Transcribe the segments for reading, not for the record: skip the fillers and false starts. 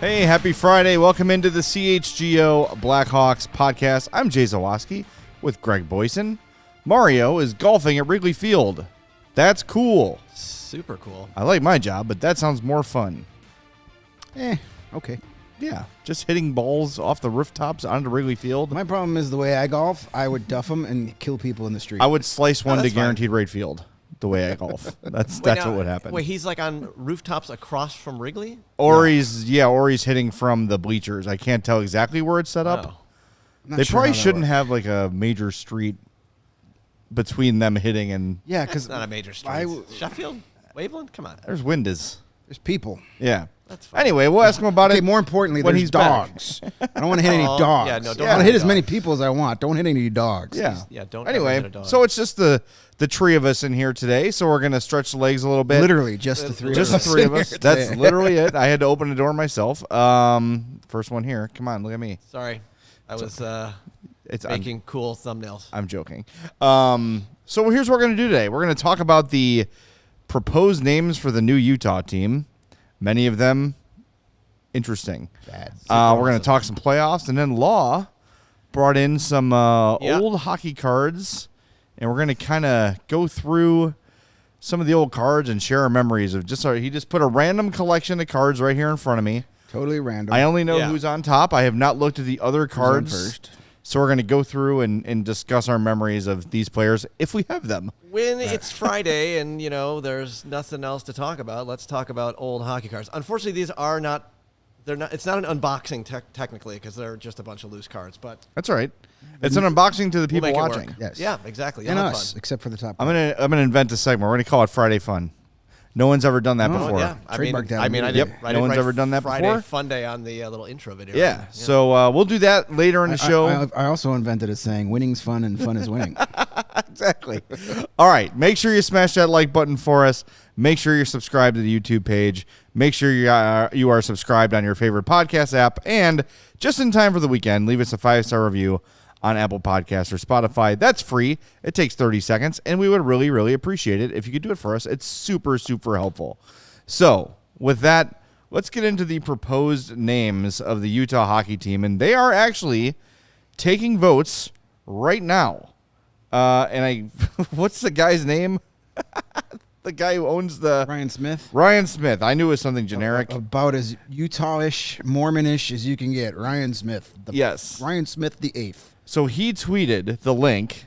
Hey, happy Friday. Welcome into the CHGO Blackhawks Podcast. I'm Jay Zawaski with Greg Boysen. Mario is golfing at Wrigley Field. That's cool. Super cool. I like my job, but that sounds more fun. Okay. Yeah, just hitting balls off the rooftops onto Wrigley Field. My problem is the way I golf, I would duff them and kill people in the street. I would slice one to that's fine. guaranteed rate field the way I golf. That's Now, what would happen. Wait, he's like on rooftops across from Wrigley? Or he's hitting from the bleachers. I can't tell exactly where it's set up. Oh. I'm not They sure probably how that shouldn't works. have like a major street between them hitting and Yeah, It's because not a major street. Sheffield? Waveland? Come on. there's Windows. there's people. Yeah. That's fine. Anyway, we'll ask him about Okay, it. more importantly, when there's he's back. dogs. I don't want to hit any Oh, dogs. yeah, no, don't I want to hit hit as many dogs. people as I want. Don't hit any dogs. Yeah. Yeah, don't ever hit Anyway, a dog. so it's just the three of us in here today. So we're gonna stretch the legs a little bit. Literally, just the three just of the us. three in of us. here That's today. literally it. I had to open the door myself. First one here. Come on, look at me. Sorry. I was It's making cool thumbnails. I'm joking. So here's what we're gonna do today. We're gonna talk about the proposed names for the new Utah team. Many of them interesting. Bad. We're going to talk some playoffs, and then Law brought in some old hockey cards, and we're going to kind of go through some of the old cards and share our memories of he just put a random collection of cards right here in front of me. Totally random. I only know Yeah. who's on top. I have not looked at the other Who's on cards first? So we're going to go through and discuss our memories of these players if we have them. When it's Friday and, there's nothing else to talk about, let's talk about old hockey cards. Unfortunately, these are not – it's not an unboxing technically because they're just a bunch of loose cards. But That's all right. It's an unboxing to the people we'll make it watching. work. Yes. Yeah, exactly. And You'll have us, fun. except for the top. I'm gonna invent a segment. We're gonna call it Friday Fun. No one's ever done that Oh, before. Yeah, Trademark that I mean, I one. did. Yep. I No did one's write ever done that Friday before? Fun Day on the little intro video. Yeah. So we'll do that later in the show. I also invented a saying, winning's fun and fun is winning. Exactly. All right. Make sure you smash that like button for us. Make sure you're subscribed to the YouTube page. Make sure you are subscribed on your favorite podcast app. And just in time for the weekend, leave us a 5-star review on Apple Podcasts or Spotify. That's free. It takes 30 seconds, and we would really, really appreciate it if you could do it for us. It's super, super helpful. So with that, let's get into the proposed names of the Utah hockey team, and they are actually taking votes right now. What's the guy's name? The guy who owns the Ryan Smith. Ryan Smith. I knew it was something generic. About as Utah-ish, Mormon-ish as you can get. Ryan Smith. Yes. Ryan Smith the 8th. So he tweeted the link.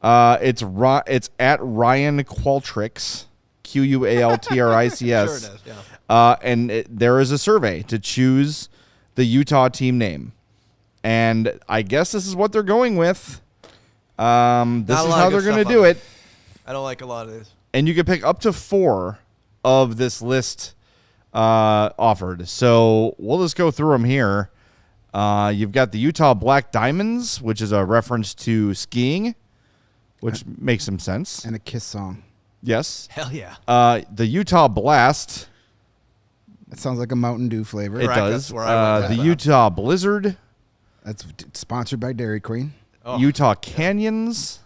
It's at Ryan Qualtrics, Qualtrics. Sure it is, yeah. And there is a survey to choose the Utah team name. And I guess this is what they're going with. This is how they're going to do it. I don't like a lot of these. And you can pick up to 4 of this list offered. So we'll just go through them here. You've got the Utah Black Diamonds, which is a reference to skiing, which makes some sense. And a Kiss song. Yes. Hell yeah. The Utah Blast. That sounds like a Mountain Dew flavor. It Correct, does. that's where I went The with that. Utah Blizzard. That's sponsored by Dairy Queen. Oh, Utah Canyons.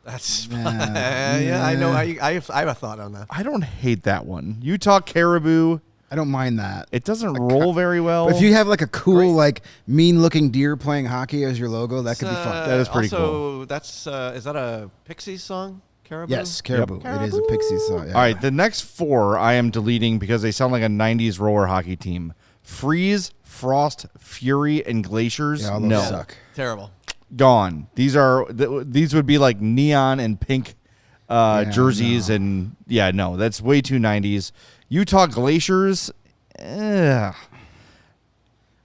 That's Yeah. yeah. I know. I have a thought on that. I don't hate that one. Utah Caribou. I don't mind that. It doesn't roll very well. But if you have like a cool, like mean-looking deer playing hockey as your logo, that could be fun. That is pretty also, that's is that a Pixies song? Caribou? Yes, Caribou. Yep. It is a Pixie song. Yeah. All right, the next 4 I am deleting because they sound like a 90s roller hockey team. Freeze, Frost, Fury, and Glaciers. Yeah, all those no. suck. Terrible. Gone. These would be like neon and pink jerseys, no. and no, that's way too 90s. Utah Glaciers. I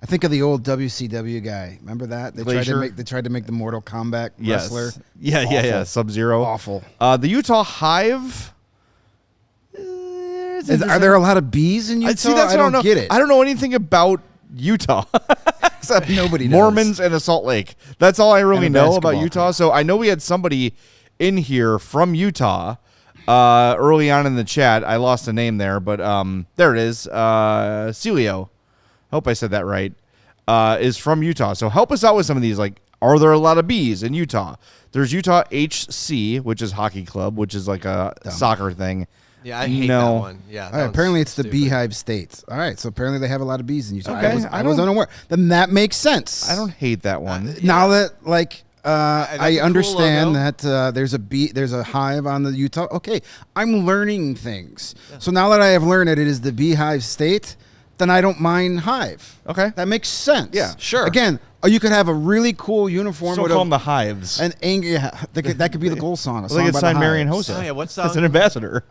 I think of the old WCW guy. Remember that? They tried to make the Mortal Kombat wrestler. Yeah. Sub-Zero. Awful. The Utah Hive. Are there a lot of bees in Utah? See, that's I don't know. get it. I don't know anything about Utah. Except Nobody does. Mormons and a Salt Lake. That's all I really know about basketball Utah. So I know we had somebody in here from Utah early on in the chat. I lost a name there, but there it is. Celio. Hope I said that right. Is from Utah. So help us out with some of these. Like, are there a lot of bees in Utah? There's Utah HC, which is hockey club, which is like a soccer thing. Yeah, I hate that one. Yeah. All right, apparently it's the Beehive States. All right, so apparently they have a lot of bees in Utah. Okay, I was unaware. Then that makes sense. I don't hate that one. Now that I understand cool that there's a hive on the Utah. Okay, I'm learning things. Yeah. So now that I have learned that it is the Beehive State, then I don't mind hive. Okay, that makes sense. Yeah, sure. Again, you could have a really cool uniform. So with call them the Hives. That could be the goal song. They could sign Marion Hossa. Oh, yeah, what song? That's an ambassador.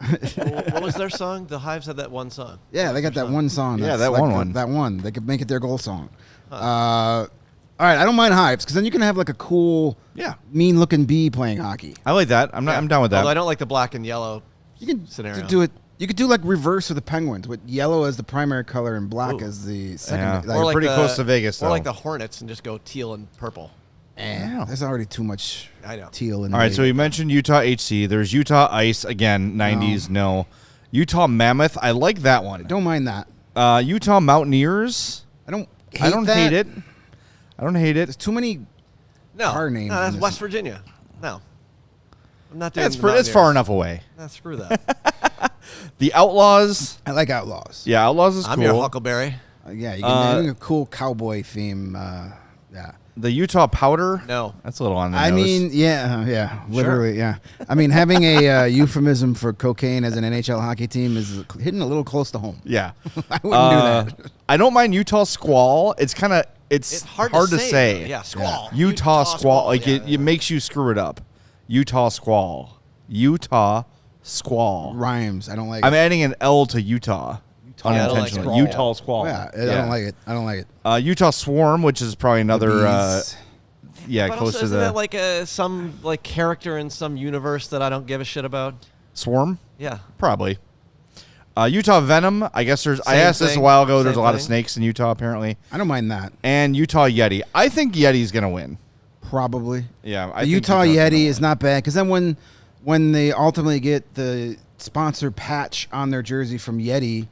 What was their song? The Hives had that one song. Yeah, they got that one song. Yeah, that one. That one. They could make it their goal song. All right, I don't mind hives because then you can have like a cool, mean-looking bee playing hockey. I like that. I'm down with that. Although I don't like the black and yellow. You can scenario. do it. You could do like reverse with the Penguins, with yellow as the primary color and black as the second. Yeah. Or pretty close to Vegas, or though. like the Hornets and just go teal and purple. There's already too much teal in. All right, so you mentioned Utah HC. There's Utah Ice again. 90s, no. Utah Mammoth. I like that one. I don't mind that. Utah Mountaineers. I don't hate it. I don't hate it. There's too many car names. No, that's West Virginia. No. I'm not doing That's far enough away. Nah, screw that. The Outlaws. I like Outlaws. Yeah, Outlaws is cool. I'm your Huckleberry. Yeah, you can make a cool cowboy theme. Yeah. The Utah Powder. No. That's a little on the nose. I mean, literally, yeah. I mean, having a euphemism for cocaine as an NHL hockey team is hitting a little close to home. Yeah. I wouldn't do that. I don't mind Utah Squall. It's hard to say. Yeah, Squall. Utah Squall. Like, it makes you screw it up. Utah Squall. Utah Squall. Rhymes. I don't like it. I'm adding an L to Utah. Unintentionally. Like Utah Squall. Yeah, I don't like it. I don't like it. Utah Swarm, which is probably another Bees. But close to isn't the that like some like character in some universe that I don't give a shit about? Swarm? Yeah. Probably. Utah Venom, I guess I asked this a while ago. There's a lot of snakes in Utah, apparently. I don't mind that. And Utah Yeti. I think Yeti's going to win. Probably. Yeah. The Utah Yeti is not bad because then when they ultimately get the sponsor patch on their jersey from Yeti,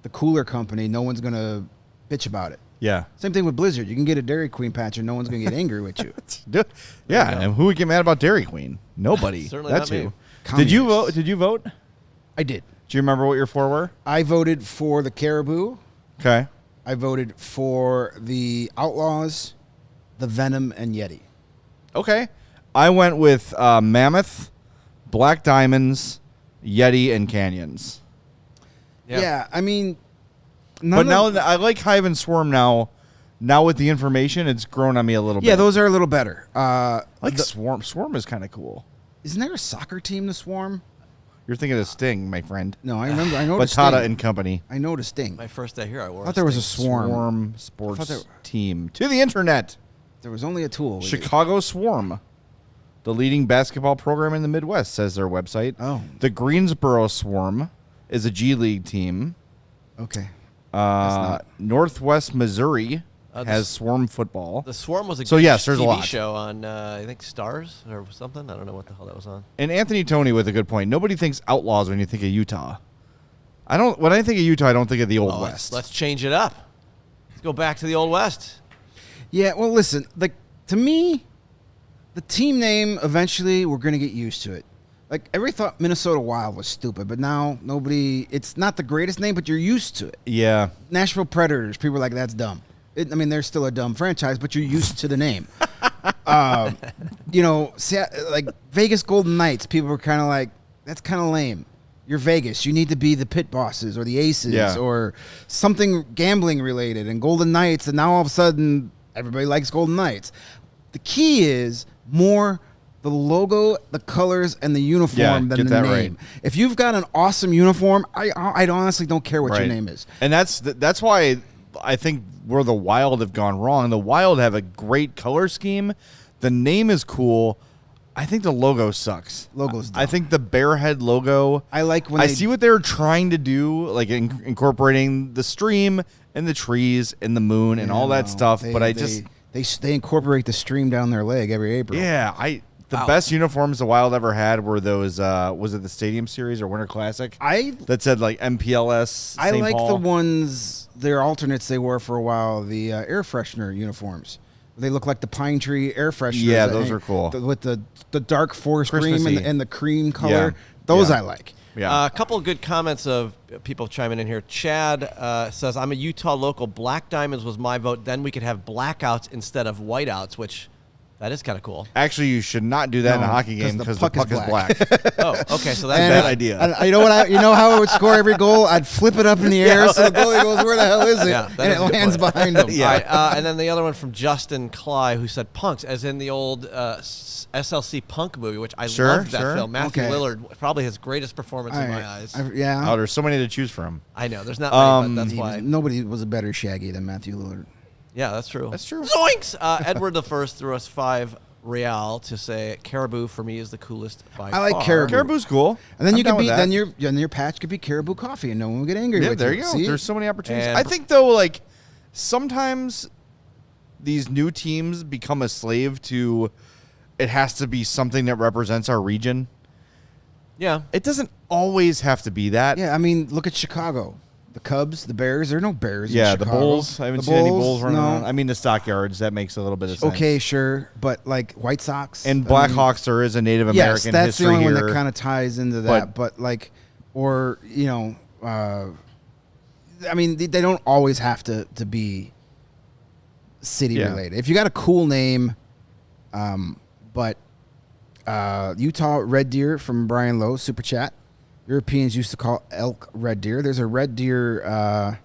the cooler company, no one's going to bitch about it. Yeah. Same thing with Blizzard. You can get a Dairy Queen patch and no one's going to get angry with you. Yeah. And who would get mad about Dairy Queen? Nobody. Certainly That's not who. me. Did you vote? Did you vote? I did. Do you remember what your four were? I voted for the Caribou. Okay. I voted for the Outlaws, the Venom, and Yeti. Okay. I went with Mammoth, Black Diamonds, Yeti, and Canyons. Yeah, I mean... But now I like Hive and Swarm now. Now with the information, it's grown on me a little bit. Yeah, those are a little better. Swarm. Swarm is kind of cool. Isn't there a soccer team, the Swarm? You're thinking of Sting, my friend. No, I remember. I know Batata and Company. I know the Sting. My first day here, I wore. I thought there was a Swarm. Swarm sports team. To the internet. There was only a tool. Chicago Swarm. The leading basketball program in the Midwest, says their website. Oh. The Greensboro Swarm is a G League team. Okay. Northwest Missouri has Swarm football. The Swarm was a there's TV a lot. show on, I think, Stars or something. I don't know what the hell that was on. And Anthony Toney with a good point. Nobody thinks Outlaws when you think of Utah. When I think of Utah, I don't think of the Old West. Let's change it up. Let's go back to the Old West. Yeah, well, listen, to me, the team name, eventually, we're going to get used to it. Like, everybody thought Minnesota Wild was stupid, but now it's not the greatest name, but you're used to it. Yeah. Nashville Predators, people are like, that's dumb. They're still a dumb franchise, but you're used to the name. Like Vegas Golden Knights, people were kind of like, that's kind of lame. You're Vegas. You need to be the Pit Bosses or the Aces or something gambling related. And Golden Knights, and now all of a sudden, everybody likes Golden Knights. The key is more the logo, the colors, and the uniform than the name. Right. If you've got an awesome uniform, I honestly don't care what your name is. And that's why I think where the Wild have gone wrong. The Wild have a great color scheme. The name is cool. I think the logo sucks. Logo's dumb. I think the bear head logo. I like when I they see what they're trying to do, like incorporating the stream and the trees and the moon and all that stuff. But I just they incorporate the stream down their leg every April. the best uniforms the Wild ever had were those. Was it the Stadium Series or Winter Classic? That said like MPLS. I St. like Paul. the ones their alternates they wore for a while. The air freshener uniforms. They look like the pine tree air fresheners. Yeah, those are cool. With the dark forest green Christmassy. and the cream color. Yeah. Those Yeah. I like. Yeah. A couple of good comments of people chiming in here. Chad says, I'm a Utah local. Black Diamonds was my vote. Then we could have blackouts instead of whiteouts, which that is kind of cool. Actually, you should not do that in a No, hockey game because the puck is black. Oh, okay. So that's Bad And idea. And you know what? You know how I would score every goal? I'd flip it up in the air so the goalie goes, "Where the hell is it?" Yeah, that and is it a good lands point. behind him. Yeah. All right, and then the other one from Justin Cly, who said punks, as in the old SLC Punk movie, which I Sure, loved that sure. film. Matthew Okay. Lillard, probably his greatest performance All in right. my eyes. Yeah. Oh, there's so many to choose from. I know, there's not many, but that's He why. nobody was a better Shaggy than Matthew Lillard. Yeah, that's true. That's true. Zoinks! Edward the First threw us 5 real to say Caribou for me is the coolest by I like far. Caribou. Caribou's cool. And then I'm you down could be with that. then your patch could be Caribou Coffee, and no one would get angry Yeah, with there you. you go. See? There's so many opportunities. And- I think though, like sometimes these new teams become a slave to. It has to be something that represents our region. Yeah. It doesn't always have to be that. Yeah, I mean, look at Chicago. The Cubs, the Bears. There are no Bears. Yeah, in the Chicago. Bulls. I haven't The seen any Bulls running no. around. I mean, the Stockyards. That makes a little bit of sense. Okay, sure, but like White Sox And I mean, Blackhawks, there is a Native American yes, that's the history only here. one that kind of ties into that. But like, or you know, I mean, they don't always have to be city Yeah. related. If you got a cool name, but Utah Red Deer from Brian Lowe, Super Chat. Europeans used to call elk red deer. There's a red deer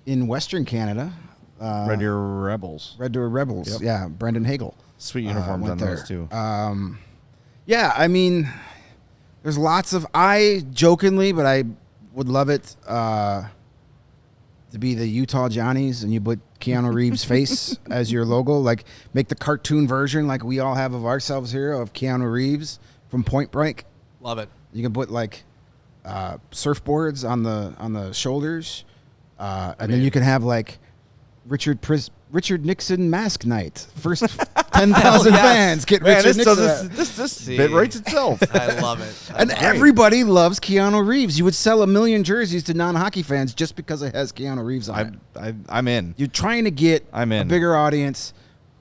in Western Canada. Red Deer Rebels. Red Deer Rebels. Yep. Yeah, Brendan Hagel. Sweet uniforms on went those there. too. Yeah, I mean, there's lots of. I jokingly, but I would love it to be the Utah Johnnies, and you put Keanu Reeves' face as your logo. Like, make the cartoon version, like we all have of ourselves here, of Keanu Reeves from Point Break. Love it. You can put like surfboards on the shoulders, and then you can have like Richard Nixon mask night. First 10,000 yes. fans get Man, Richard Nixon. this bit writes itself. I love it. And everybody loves Keanu Reeves. You would sell 1 million jerseys to non-hockey fans just because it has Keanu Reeves on it. I'm in. You're trying to get I'm a in. bigger audience.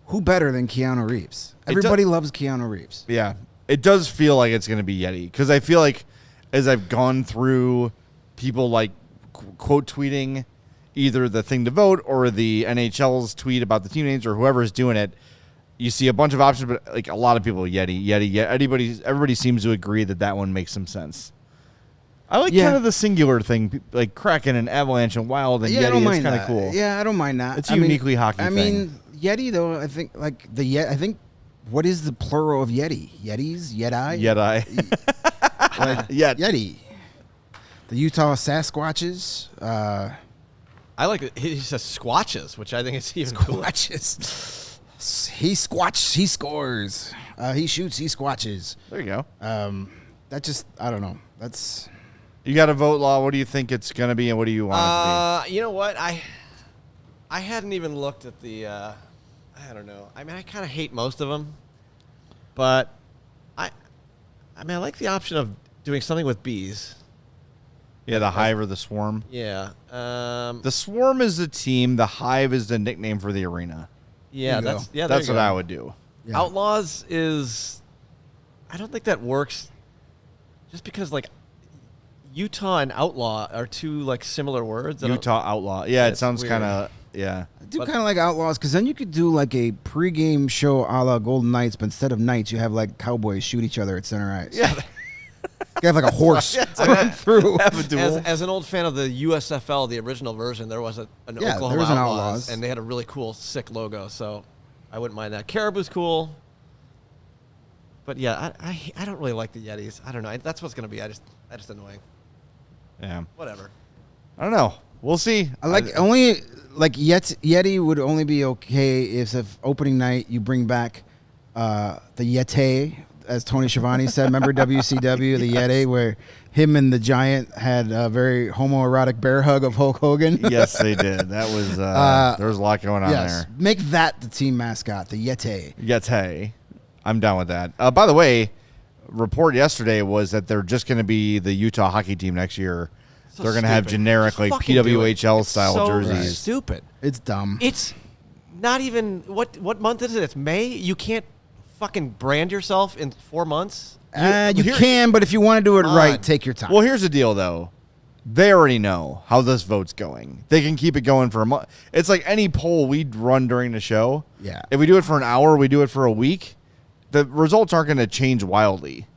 Who better than Keanu Reeves? Everybody loves Keanu Reeves. Yeah, it does feel like it's going to be Yeti because I feel like as I've gone through people like quote tweeting either the thing to vote or the NHL's tweet about the team names or whoever's doing it, you see a bunch of options, but like a lot of people Yeti. Everybody seems to agree that one makes some sense. I like kind of the singular thing, like Kraken and Avalanche and Wild and Yeah, I Yeti. don't It's mind kind of that. cool. Yeah, I don't mind that. It's a uniquely hockey I thing. mean, Yeti though. I think like I think what is the plural of Yeti? Yetis, Yeti, Yeti. The Utah Sasquatches. I like it. He says squatches, which I think is even cooler. Squatches. He squatches. He scores. He shoots. He squatches. There you go. That just I don't know. That's You got to vote, Law. What do you think it's going to be, and what do you want it to You know what? I hadn't even looked at the. I don't know. I mean, I kind of hate most of them, but I mean, I like the option of doing something with bees. be? Yeah, the Hive or the Swarm. Yeah. The Swarm is the team. The Hive is the nickname for the arena. Yeah. There you That's go. yeah. That's there what you I go. would do. yeah. Outlaws is. I don't think that works. Just because like Utah and outlaw are two like similar words. I don't- Utah Outlaw. Yeah, it It's sounds weird. kind of, yeah. I do But- kind of like Outlaws because then you could do like a pregame show a la Golden Knights, but instead of Knights, you have like cowboys shoot each other at center ice. Yeah. You have like a horse run through. Have a duel. As an old fan of the USFL, the original version, there was an Yeah, Oklahoma there was an Outlaws, Outlaws. and they had a really cool, sick logo. So I wouldn't mind that. Caribou's cool, but yeah, I don't really like the Yetis. I don't know. That's what's gonna be. I just annoying. Yeah. Whatever. I don't know. we'll see. I like only like Yeti would only be okay if opening night you bring back the Yeti, as Tony Schiavone said. Remember WCW, the Yeti, where him and the Giant had a very homoerotic bear hug of Hulk Hogan? Yes, they did. That was there was a lot going on there. Make that the team mascot, the Yeti. Yeti. I'm down with that. By the way, report yesterday was that they're just going to be the Utah hockey team next year. So they're going to have generic like PWHL style jerseys. Stupid. It's dumb. It's not even what month is it? It's May. You can't fucking brand yourself in 4 months. You can, but if you want to do it right, take your time. Well, here's the deal, though. They already know how this vote's going. They can keep it going for a month. It's like any poll we run during the show. Yeah. If we do it for an hour, we do it for a week, the results aren't going to change wildly,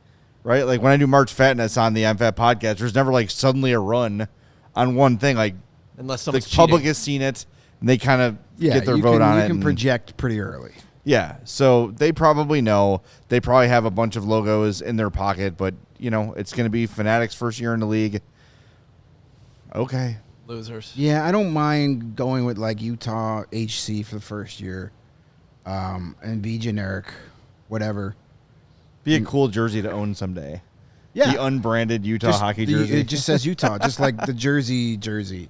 right? Like when I do March Fatness on the MFAT podcast, there's never like suddenly a run on one thing. Like unless someone's the public has seen it, and they kind of get their vote on it. You can project pretty early. Yeah, so they probably know. They probably have a bunch of logos in their pocket, but, you know, it's going to be Fanatics' first year in the league. Okay. Losers. Yeah, I don't mind going with, like, Utah HC for the first year and be generic, whatever. Be a cool jersey to own someday. Yeah. The unbranded Utah hockey jersey. It just says Utah, just like the jersey.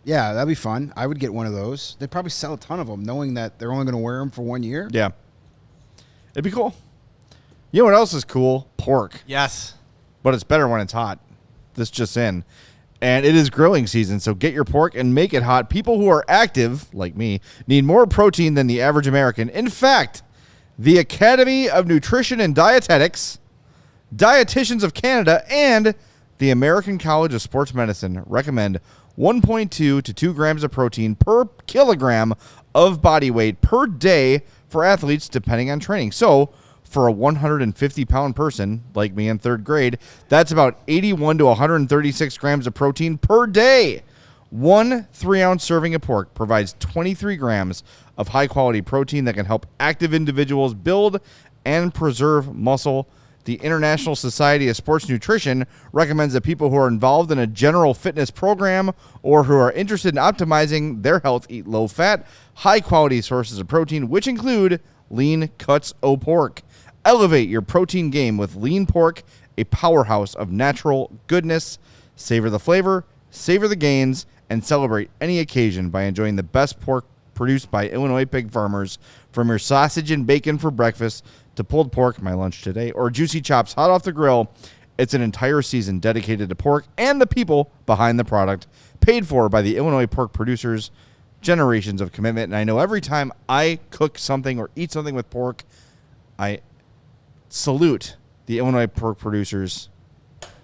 Yeah, that'd be fun. I would get one of those. They'd probably sell a ton of them, knowing that they're only going to wear them for 1 year. Yeah. It'd be cool. You know what else is cool? Pork. Yes. But it's better when it's hot. This just in. And it is grilling season, so get your pork and make it hot. People who are active, like me, need more protein than the average American. In fact, the Academy of Nutrition and Dietetics, Dietitians of Canada, and the American College of Sports Medicine recommend 1.2 to 2 grams of protein per kilogram of body weight per day for athletes, depending on training. So, for a 150-pound person like me in third grade, that's about 81 to 136 grams of protein per day. One 3-ounce serving of pork provides 23 grams of high-quality protein that can help active individuals build and preserve muscle. The International Society of Sports Nutrition recommends that people who are involved in a general fitness program or who are interested in optimizing their health eat low-fat, high-quality sources of protein, which include lean cuts o' pork. Elevate your protein game with lean pork, a powerhouse of natural goodness. Savor the flavor, savor the gains, and celebrate any occasion by enjoying the best pork produced by Illinois pig farmers. From your sausage and bacon for breakfast to pulled pork, my lunch today, or juicy chops hot off the grill, it's an entire season dedicated to pork and the people behind the product, paid for by the Illinois pork producers. Generations of commitment. And I know every time I cook something or eat something with pork, I salute the Illinois Pork Producers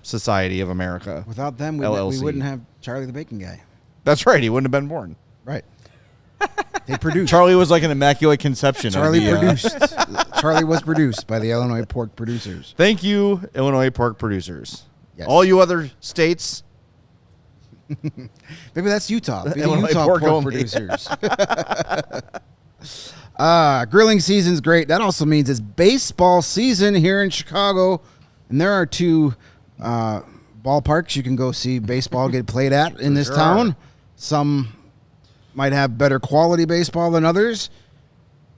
Society of America. Without them, we wouldn't have Charlie the Bacon Guy. That's right. He wouldn't have been born. Right. They produced. Charlie was like an immaculate conception. Charlie was produced by the Illinois Pork Producers. Thank you, Illinois Pork Producers. Yes. All you other states. Maybe that's Utah. Be the Illinois Utah pork pork only. producers. Grilling season's great. That also means it's baseball season here in Chicago, and there are 2 ballparks you can go see baseball get played at in this town. Some might have better quality baseball than others.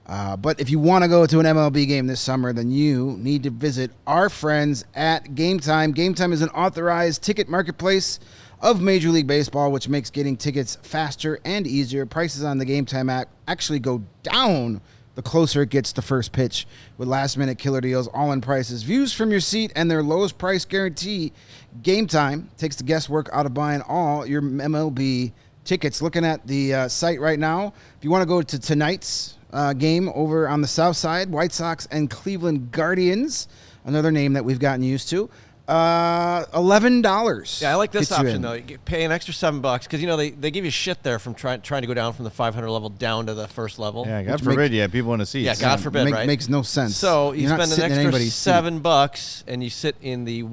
But if you want to go to an MLB game this summer, then you need to visit our friends at Game Time. Game Time is an authorized ticket marketplace of Major League Baseball, which makes getting tickets faster and easier. Prices on the Game Time app actually go down the closer it gets to first pitch with last-minute killer deals, all-in prices, views from your seat, and their lowest price guarantee. Game Time takes the guesswork out of buying all your MLB tickets. Looking at the site right now, if you want to go to tonight's game over on the south side, White Sox and Cleveland Guardians, another name that we've gotten used to, $11. Yeah, I like this option though. You pay an extra $7 because you know they give you shit there from trying to go down from the 500 level down to the first level. Yeah, God forbid. Yeah, people want to see. Yeah, God forbid. Right? Makes no sense. So you You're spend not an sitting in extra anybody's seat. $7 and you sit in the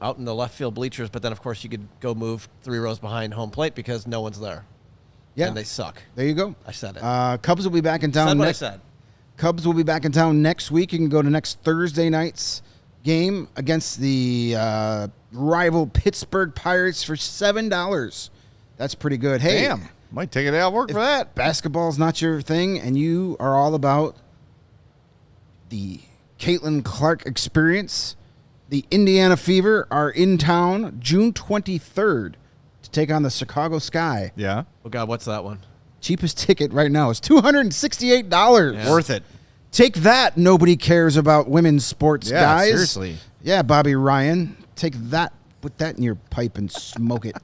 out in the left field bleachers. But then of course you could go move 3 rows behind home plate because no one's there. Yeah, and they suck. There you go. I said it. Cubs will be back in town. Said what I said. Cubs will be back in town next week. You can go to next Thursday night's game against the rival Pittsburgh Pirates for $7. That's pretty good. Hey, Damn. Might take a day off work for that. Basketball's not your thing, and you are all about the Caitlin Clark experience. The Indiana Fever are in town June 23rd to take on the Chicago Sky. Yeah. Oh, God, what's that one? Cheapest ticket right now is $268. Yeah. Worth it. Take that. Nobody cares about women's sports, Yeah, guys. seriously. Yeah, Bobby Ryan. Take that. Put that in your pipe and smoke it.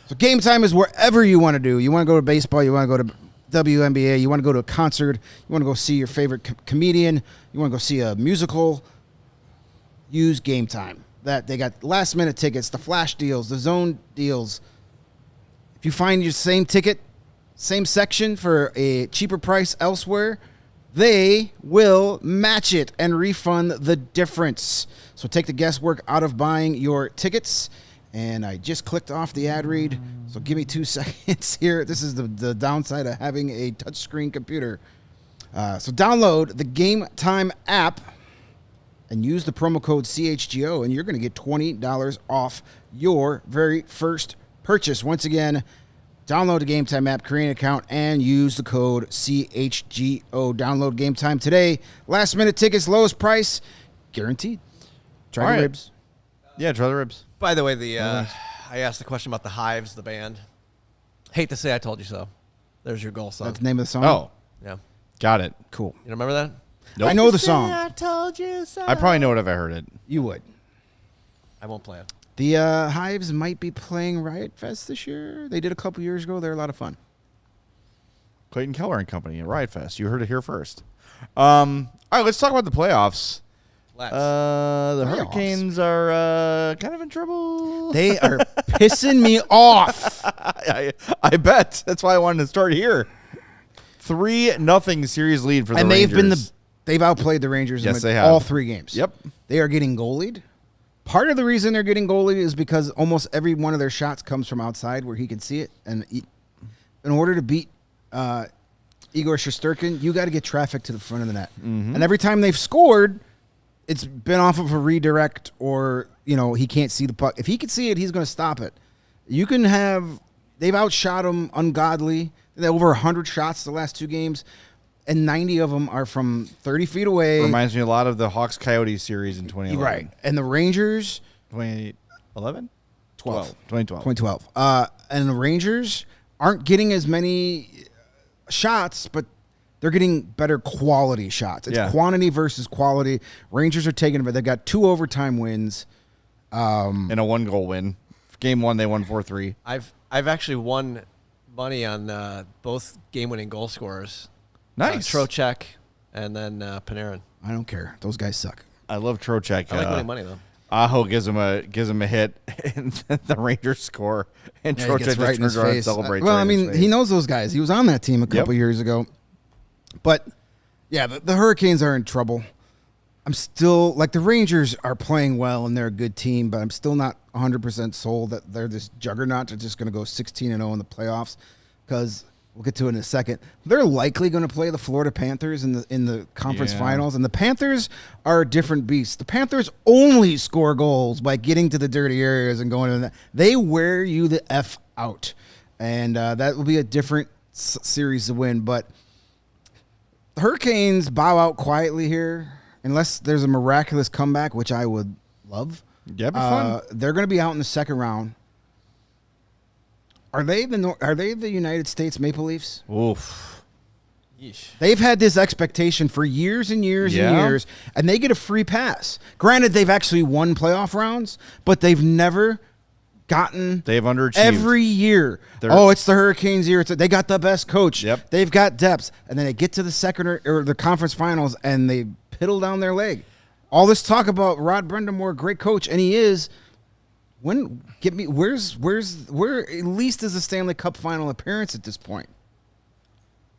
So Game Time is wherever you want to do. You want to go to baseball. You want to go to WNBA. You want to go to a concert. You want to go see your favorite comedian. You want to go see a musical. Use Game Time. That they got last-minute tickets, the flash deals, the zone deals. If you find your same ticket, same section for a cheaper price elsewhere, they will match it and refund the difference. So take the guesswork out of buying your tickets. And I just clicked off the ad read, so give me 2 seconds here. This is the downside of having a touchscreen computer. So download the Game Time app and use the promo code CHGO, and you're going to get $20 off your very first purchase. Once again, download the Game Time app, create an account, and use the code CHGO. Download Game Time today. Last-minute tickets, lowest price, guaranteed. Try All the right. ribs. Yeah, try the ribs. By the way, I asked the question about the Hives, the band. Hate to say I told you so. There's your goal song. That's the name of the song? Oh, Yeah. got it. Cool. You remember that? Nope. I know the song. I told you so. I probably know it if I heard it. You would. I won't play it. The Hives might be playing Riot Fest this year. They did a couple years ago. They're a lot of fun. Clayton Keller and Company at Riot Fest. You heard it here first. All right, let's talk about the playoffs. Let's. The Playoffs. Hurricanes are kind of in trouble. They are pissing me off. I bet. That's why I wanted to start here. 3-0 series lead for the And Rangers. they've outplayed the Rangers Yes, in they have. all 3 games. Yep. They are getting goalied. Part of the reason they're getting goalied is because almost every one of their shots comes from outside where he can see it. And in order to beat Igor Shesterkin, you got to get traffic to the front of the net. Mm-hmm. And every time they've scored, it's been off of a redirect or, he can't see the puck. If he can see it, he's going to stop it. You can have – they've outshot him ungodly. They have over 100 shots the last 2 games, and 90 of them are from 30 feet away. Reminds me a lot of the Hawks-Coyotes series in 2011. Right. And the Rangers – 2011? 2012. 2012. And the Rangers aren't getting as many shots, but they're getting better quality shots. It's quantity versus quality. Rangers are taking it, but they got 2 overtime wins. And a 1-goal win. Game 1, they won 4-3. I've actually won money on both game-winning goal scorers. Nice. Trocheck and then Panarin. I don't care. Those guys suck. I love Trocheck. I like winning money, though. Aho gives him a hit, and the Rangers score, and Yeah, he Trocheck gets just right in his turns around and face. celebrates. Well, right I in his mean, face. he knows those guys. He was on that team a couple years ago. But, yeah, the Hurricanes are in trouble. I'm still, the Rangers are playing well, and they're a good team, but I'm still not 100% sold that they're this juggernaut. They're just going to go 16-0 in the playoffs because we'll get to it in a second. They're likely going to play the Florida Panthers in the conference finals, and the Panthers are a different beast. The Panthers only score goals by getting to the dirty areas and going in that. They wear you the F out, and that will be a different series to win. But the Hurricanes bow out quietly here. Unless there's a miraculous comeback, which I would love. Yeah, it'd be fun. They're going to be out in the second round. Are they the United States Maple Leafs? Oof. Yeesh. They've had this expectation for years and years and years, and they get a free pass. Granted, they've actually won playoff rounds, but they've never gotten. They've underachieved every year. It's the Hurricanes' year. They got the best coach. Yep. They've got depth, and then they get to the second or the conference finals, and they piddle down their leg. All this talk about Rod Brind'Amour, great coach, and he is. Where at least is a Stanley Cup final appearance at this point?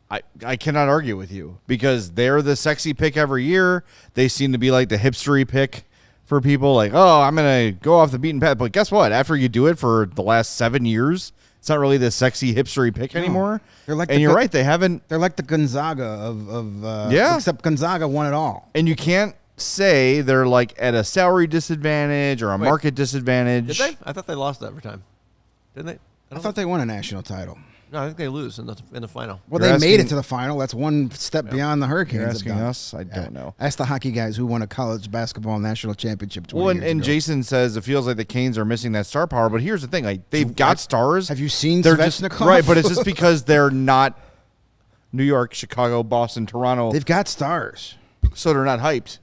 I cannot argue with you because they're the sexy pick every year. They seem to be like the hipstery pick for people. Like, oh, I'm gonna go off the beaten path. But guess what? After you do it for the last 7 years, it's not really the sexy hipstery pick anymore. They're like and you're right, they haven't. They're like the Gonzaga of Yeah. Except Gonzaga won it all. And you can't say they're like at a salary disadvantage or a market disadvantage. Did they? I thought they lost every time. Didn't they? I thought they won a national title. No, I think they lose in the final. Well, You're they made it asking- to the final. That's one step beyond the Hurricanes. You're have asking done. us? I don't know. Ask the hockey guys who won a college basketball national championship 20 Well, years and ago. Jason says it feels like the Canes are missing that star power. But here's the thing: like they've got stars. Have you seen They're just Svechnikov? right, but it's just because they're not New York, Chicago, Boston, Toronto, They've got stars. so they're not hyped.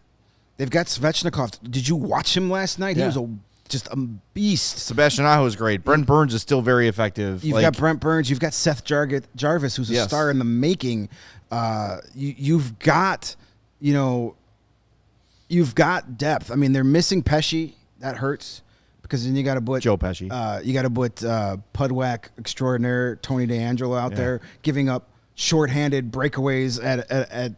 They've got Svechnikov. Did you watch him last night? Yeah. He was just a beast. Sebastian Aho is great. Brent Burns is still very effective. You've got Brent Burns. You've got Seth Jarvis, who's a Yes. star in the making. You've got, you've got depth. I mean, they're missing Pesci. That hurts because then you got to put Joe Pesci. You got to put Pudwack extraordinaire Tony DeAngelo out there giving up shorthanded breakaways at a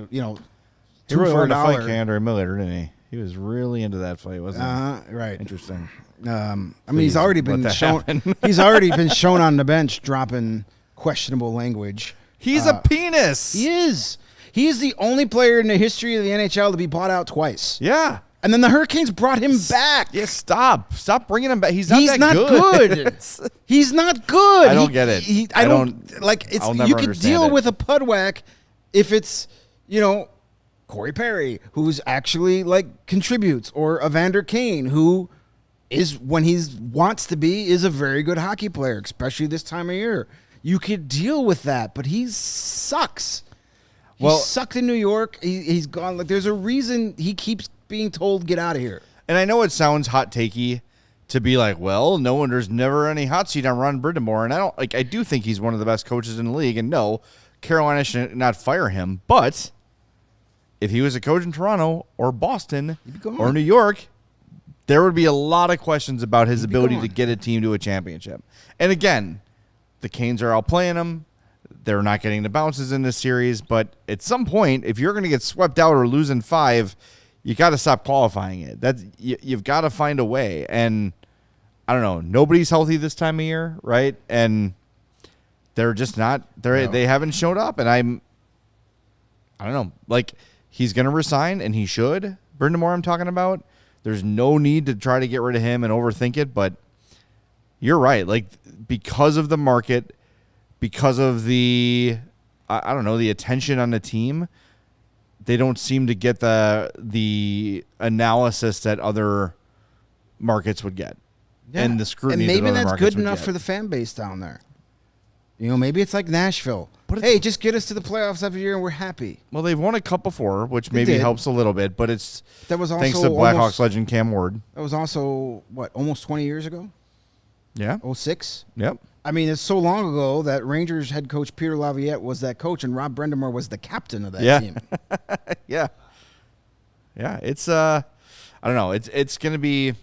he $2 really for wanted to fight $1. Andrew Miller, didn't he? He was really into that fight, wasn't he? Right. Interesting. I mean, Please he's already let been that shown. happen. He's already been shown on the bench dropping questionable language. He's a penis. He is. He is the only player in the history of the NHL to be bought out twice. Yeah. And then the Hurricanes brought him back. Yeah, stop bringing him back. He's not He's that not good. He's not good. I don't get it. I don't like. It's I'll never you could understand deal it. with a Pudwack if it's Corey Perry, who's actually contributes, or Evander Kane, who is when he wants to be is a very good hockey player, especially this time of year. You could deal with that, but he sucks. He sucked in New York. He's gone. There's a reason he keeps being told get out of here. And I know it sounds hot takey to be like, well, there's never any hot seat on Ron Brind'Amour, and I do think he's one of the best coaches in the league, and no, Carolina should not fire him, but if he was a coach in Toronto or Boston or New York, there would be a lot of questions about his ability to get a team to a championship. And again, the Canes are outplaying him. They're not getting the bounces in this series, but at some point, if you're going to get swept out or lose in 5, you got to stop qualifying it. You've got to find a way. And I don't know. Nobody's healthy this time of year, right? And they're just not. They haven't showed up. And I don't know. Like, he's going to resign, and he should. Brind'Amour, I'm talking about. There's no need to try to get rid of him and overthink it. But you're right. Like, because of the market, because of the attention on the team, they don't seem to get the analysis that other markets would get, and the scrutiny. And maybe that other that's markets good enough would for get. the fan base down there. Maybe it's like Nashville. But Hey, just get us to the playoffs every year and we're happy. Well, they've won a cup before, which They maybe did. helps a little bit, but it's That was also thanks to Blackhawks almost, legend Cam Ward. That was also almost 20 years ago? Yeah. 06? Yep. I mean, it's so long ago that Rangers head coach Peter Laviolette was that coach and Rob Brind'Amour was the captain of that team. Yeah. Yeah. It's I don't know. It's going to be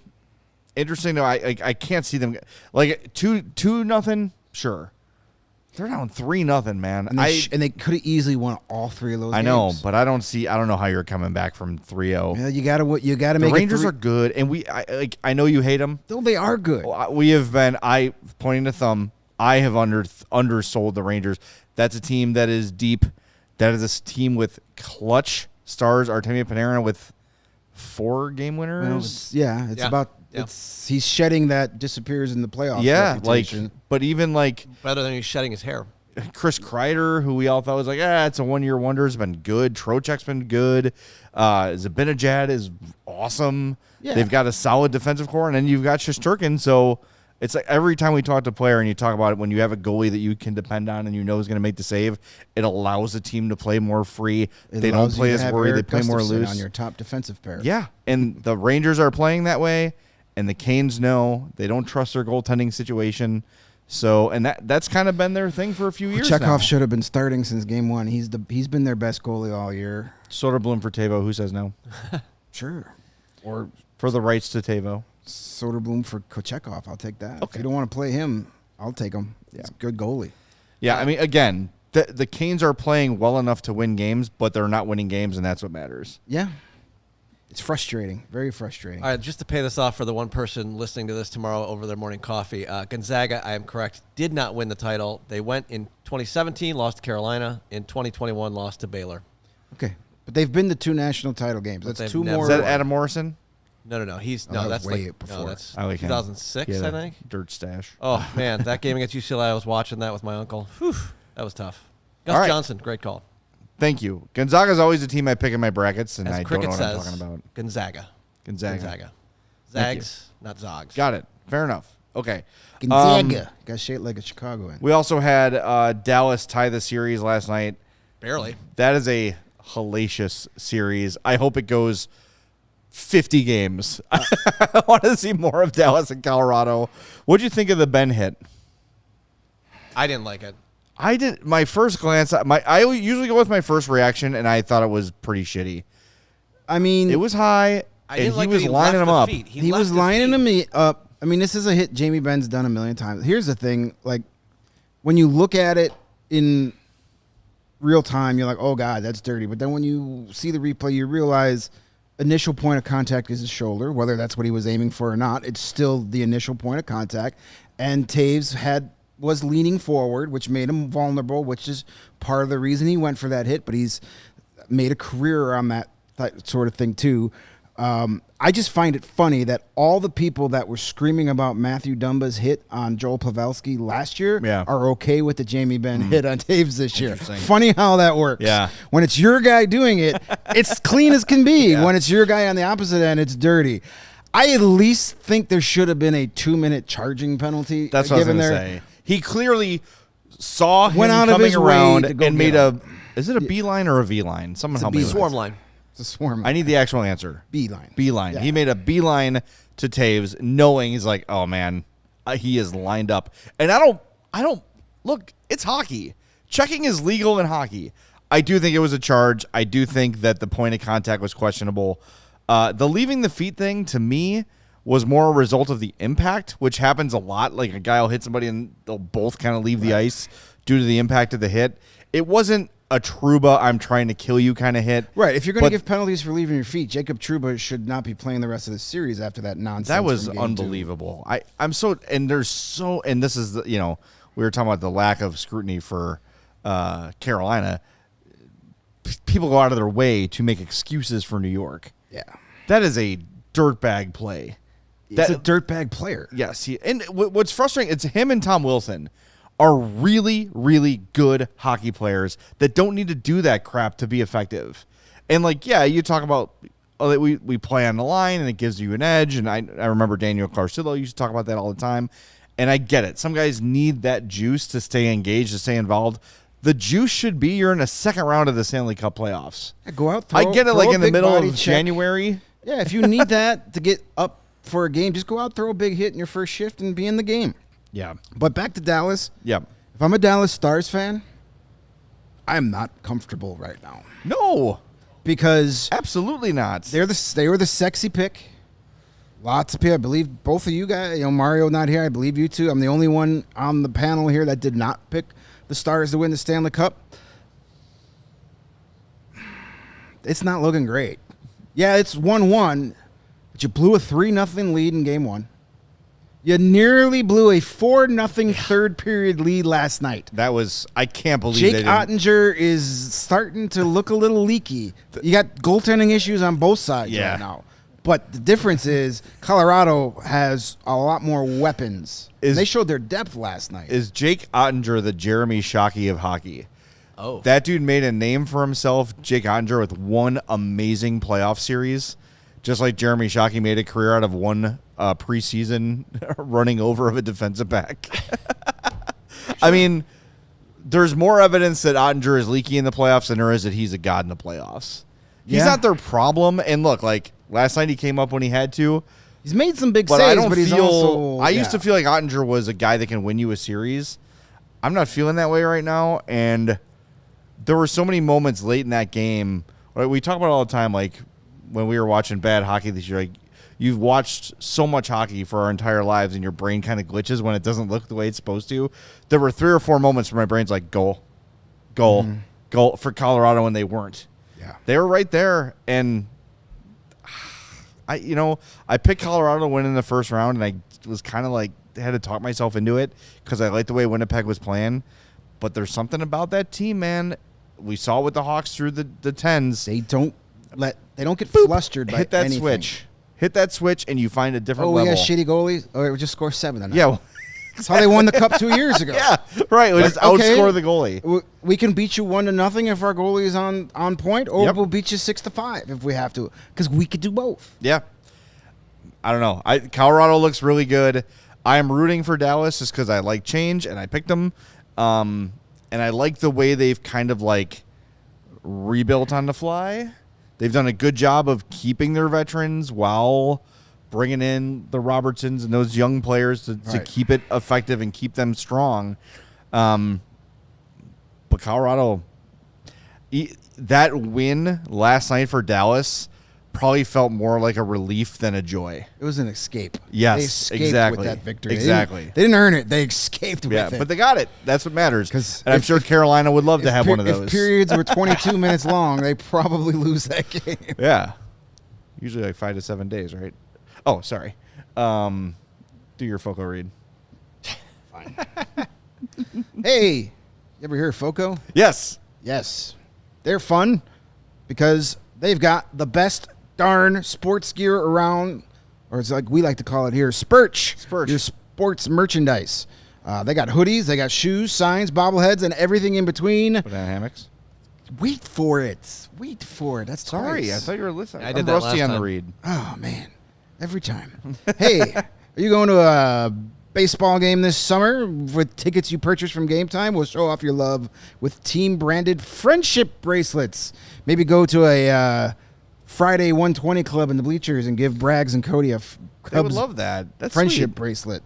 interesting though. I can't see them like 2-0. Sure. They're down 3-0, man. And they could have easily won all 3 of those games. I know, but I don't know how you're coming back from 3-0. Yeah, you got to The make Rangers it are good, and I know you hate them. though they are good. We have been pointing the thumb. I have undersold the Rangers. That's a team that is deep. That is a team with clutch stars. Artemi Panarin with 4 game winners. It's about he's shedding that disappears in the playoffs. Yeah, reputation. but even Better than he's shedding his hair. Chris Kreider, who we all thought was it's a 1-year wonder, has been good. Trocheck's been good. Zibanejad is awesome. Yeah. They've got a solid defensive core, and then you've got Shesterkin. So it's like every time we talk to a player and you talk about it, when you have a goalie that you can depend on and you know is going to make the save, it allows the team to play more free. They don't play as worried. They play more loose. On your top defensive pair. Yeah, and the Rangers are playing that way, and the Canes know they don't trust their goaltending situation. So, and that's kind of been their thing for a few years now. Chekhov should have been starting since game 1. He's been their best goalie all year. Soderblom for Tavo. Who says no? Sure. Or For the rights to Tavo. Soderblom for Kochetkov. I'll take that. Okay. If you don't want to play him, I'll take him. He's a good goalie. Yeah, I mean, again, the Canes are playing well enough to win games, but they're not winning games, and that's what matters. Yeah. It's frustrating. Very frustrating. All right, just to pay this off for the one person listening to this tomorrow over their morning coffee, Gonzaga, I am correct, did not win the title. They went in 2017, lost to Carolina. In 2021, lost to Baylor. Okay. But they've been to 2 national title games. But That's they've 2 never- more. Is that Adam Morrison? No. He's that was that's way like before. No, that's I like him. 2006, Yeah, I think. Dirt stash. Oh man, that game against UCLA, I was watching that with my uncle. Whew, that was tough. Gus All right. Johnson, great call. Thank you. Gonzaga's always a team I pick in my brackets, and As I don't know Cricket what says, I'm talking about. Gonzaga. Gonzaga. Zags, not Zogs. Got it. Fair enough. Okay. Gonzaga got shaped like a Chicagoan. We also had Dallas tie the series last night. Barely. That is a hellacious series. I hope it goes 50 games. I want to see more of Dallas and Colorado. What'd you think of the Ben hit? I didn't like it. I did. My first glance, I usually go with my first reaction, and I thought it was pretty shitty. I mean, It was high, I and didn't like he was that lining left them the up. feet. he left was his lining feet. them up. I mean, this is a hit Jamie Benn's done a million times. Here's the thing: like when you look at it in real time, you're like, "Oh God, that's dirty." But then when you see the replay, you realize initial point of contact is his shoulder. Whether that's what he was aiming for or not, it's still the initial point of contact. And Taves was leaning forward, which made him vulnerable, which is part of the reason he went for that hit. But he's made a career on that sort of thing too. I just find it funny that all the people that were screaming about Matthew Dumba's hit on Joel Pavelski last year are okay with the Jamie Benn hit on Taves this year. Funny how that works. Yeah. When it's your guy doing it, it's clean as can be. Yeah. When it's your guy on the opposite end, it's dirty. I at least think there should have been a 2-minute charging penalty. That's what I was given going to there. say. He clearly saw him Went out of coming his way around to go and get made him. is it a B line or a V line? Someone It's a help me. B with Swarm this. line. It's a swarm. I need the actual answer. B-line. B-line. Yeah. He made a B-line to Taves, knowing he's like, oh man, he is lined up. And I don't look. It's hockey. Checking is legal in hockey. I do think it was a charge. I do think that the point of contact was questionable. The leaving the feet thing to me was more a result of the impact, which happens a lot. Like a guy will hit somebody and they'll both kind of leave the ice due to the impact of the hit. It wasn't a Trouba, I'm trying to kill you kind of hit. Right. If you're going to give penalties for leaving your feet, Jacob Trouba should not be playing the rest of the series after that nonsense. That was from game unbelievable. I'm so, and there's so, and this is, we were talking about the lack of scrutiny for Carolina. People go out of their way to make excuses for New York. 2. Yeah. That is a dirtbag play. It's a dirtbag player. Yes. And what's frustrating, it's him and Tom Wilson are really, really good hockey players that don't need to do that crap to be effective. And you talk about we play on the line and it gives you an edge. And I remember Daniel Carcillo used to talk about that all the time. And I get it. Some guys need that juice to stay engaged, to stay involved. The juice should be you're in a second round of the Stanley Cup playoffs. Yeah, go out. I get it, in the middle of January. Yeah, if you need that to get up for a game, just go out, throw a big hit in your first shift, and be in the game. Yeah. But back to Dallas. Yeah. If I'm a Dallas Stars fan, I'm not comfortable right now No, because absolutely not. they were the sexy pick. Lots of people. I believe both of you guys. Mario not here. I believe you two. I'm the only one on the panel here that did not pick the Stars to win the Stanley Cup. It's not looking great. Yeah, it's 1-1, but you blew a 3-0 lead in game one. You nearly blew a 4-0 third period lead last night. That was, I can't believe Jake Ottinger is starting to look a little leaky. You got goaltending issues on both sides right now. But the difference is Colorado has a lot more weapons. They showed their depth last night. Is Jake Ottinger the Jeremy Shockey of hockey? Oh. That dude made a name for himself, Jake Ottinger, with one amazing playoff series. Just like Jeremy Shockey made a career out of one preseason running over of a defensive back. Sure. I mean, there's more evidence that Ottinger is leaky in the playoffs than there is that he's a god in the playoffs. He's not their problem. And look, last night he came up when he had to. He's made some big but saves, I don't but he's feel, also... I used to feel like Ottinger was a guy that can win you a series. I'm not feeling that way right now. And there were so many moments late in that game. We talk about it all the time, when we were watching bad hockey this year, you've watched so much hockey for our entire lives and your brain kind of glitches when it doesn't look the way it's supposed to. There were 3 or 4 moments where my brain's like, goal for Colorado, and they weren't. Yeah. They were right there. And I picked Colorado to win in the first round, and I was kind of had to talk myself into it because I liked the way Winnipeg was playing. But there's something about that team, man. We saw with the Hawks through the 10s. They don't get flustered by hit that anything. switch. hit that switch, and you find a different level. Oh, yeah, shitty goalies. Or we just score 7 tonight. Yeah. That's how they won the cup 2 years ago. Yeah, right. We just outscore the goalie. We can beat you 1-0 if our goalie is on point, or Yep. we'll beat you 6-5 if we have to, because we could do both. Yeah. I don't know. Colorado looks really good. I am rooting for Dallas just because I like change, and I picked them. And I like the way they've kind of like rebuilt on the fly. They've done a good job of keeping their veterans while bringing in the Robertsons and those young players to keep it effective and keep them strong. But Colorado, that win last night for Dallas probably felt more like a relief than a joy. It was an escape. Yes, they escaped exactly. with that victory. Exactly. They didn't earn it. They escaped with it. But they got it. That's what matters. 'Cause And I'm sure Carolina would love to have one of those. If periods were 22 minutes long, they probably lose that game. Yeah. Usually like 5 to 7 days, right? Oh, sorry. Do your Foco read. Fine. Hey, you ever hear of Foco? Yes. Yes. They're fun because they've got the best darn sports gear around, or it's like we like to call it here, Spurch. Your sports merchandise. They got hoodies, they got shoes, signs, bobbleheads, and everything in between. Banana hammocks. Wait for it. That's Sorry, twice. I thought you were listening. I did I'm that rusty last on the time. read. Oh, man. Every time. Hey, are you going to a baseball game this summer with tickets you purchase from Game Time? We'll show off your love with team-branded friendship bracelets. Maybe go to a Friday 120 club in the bleachers and give Braggs and Cody a They would Cubs love that. That's friendship sweet. bracelet.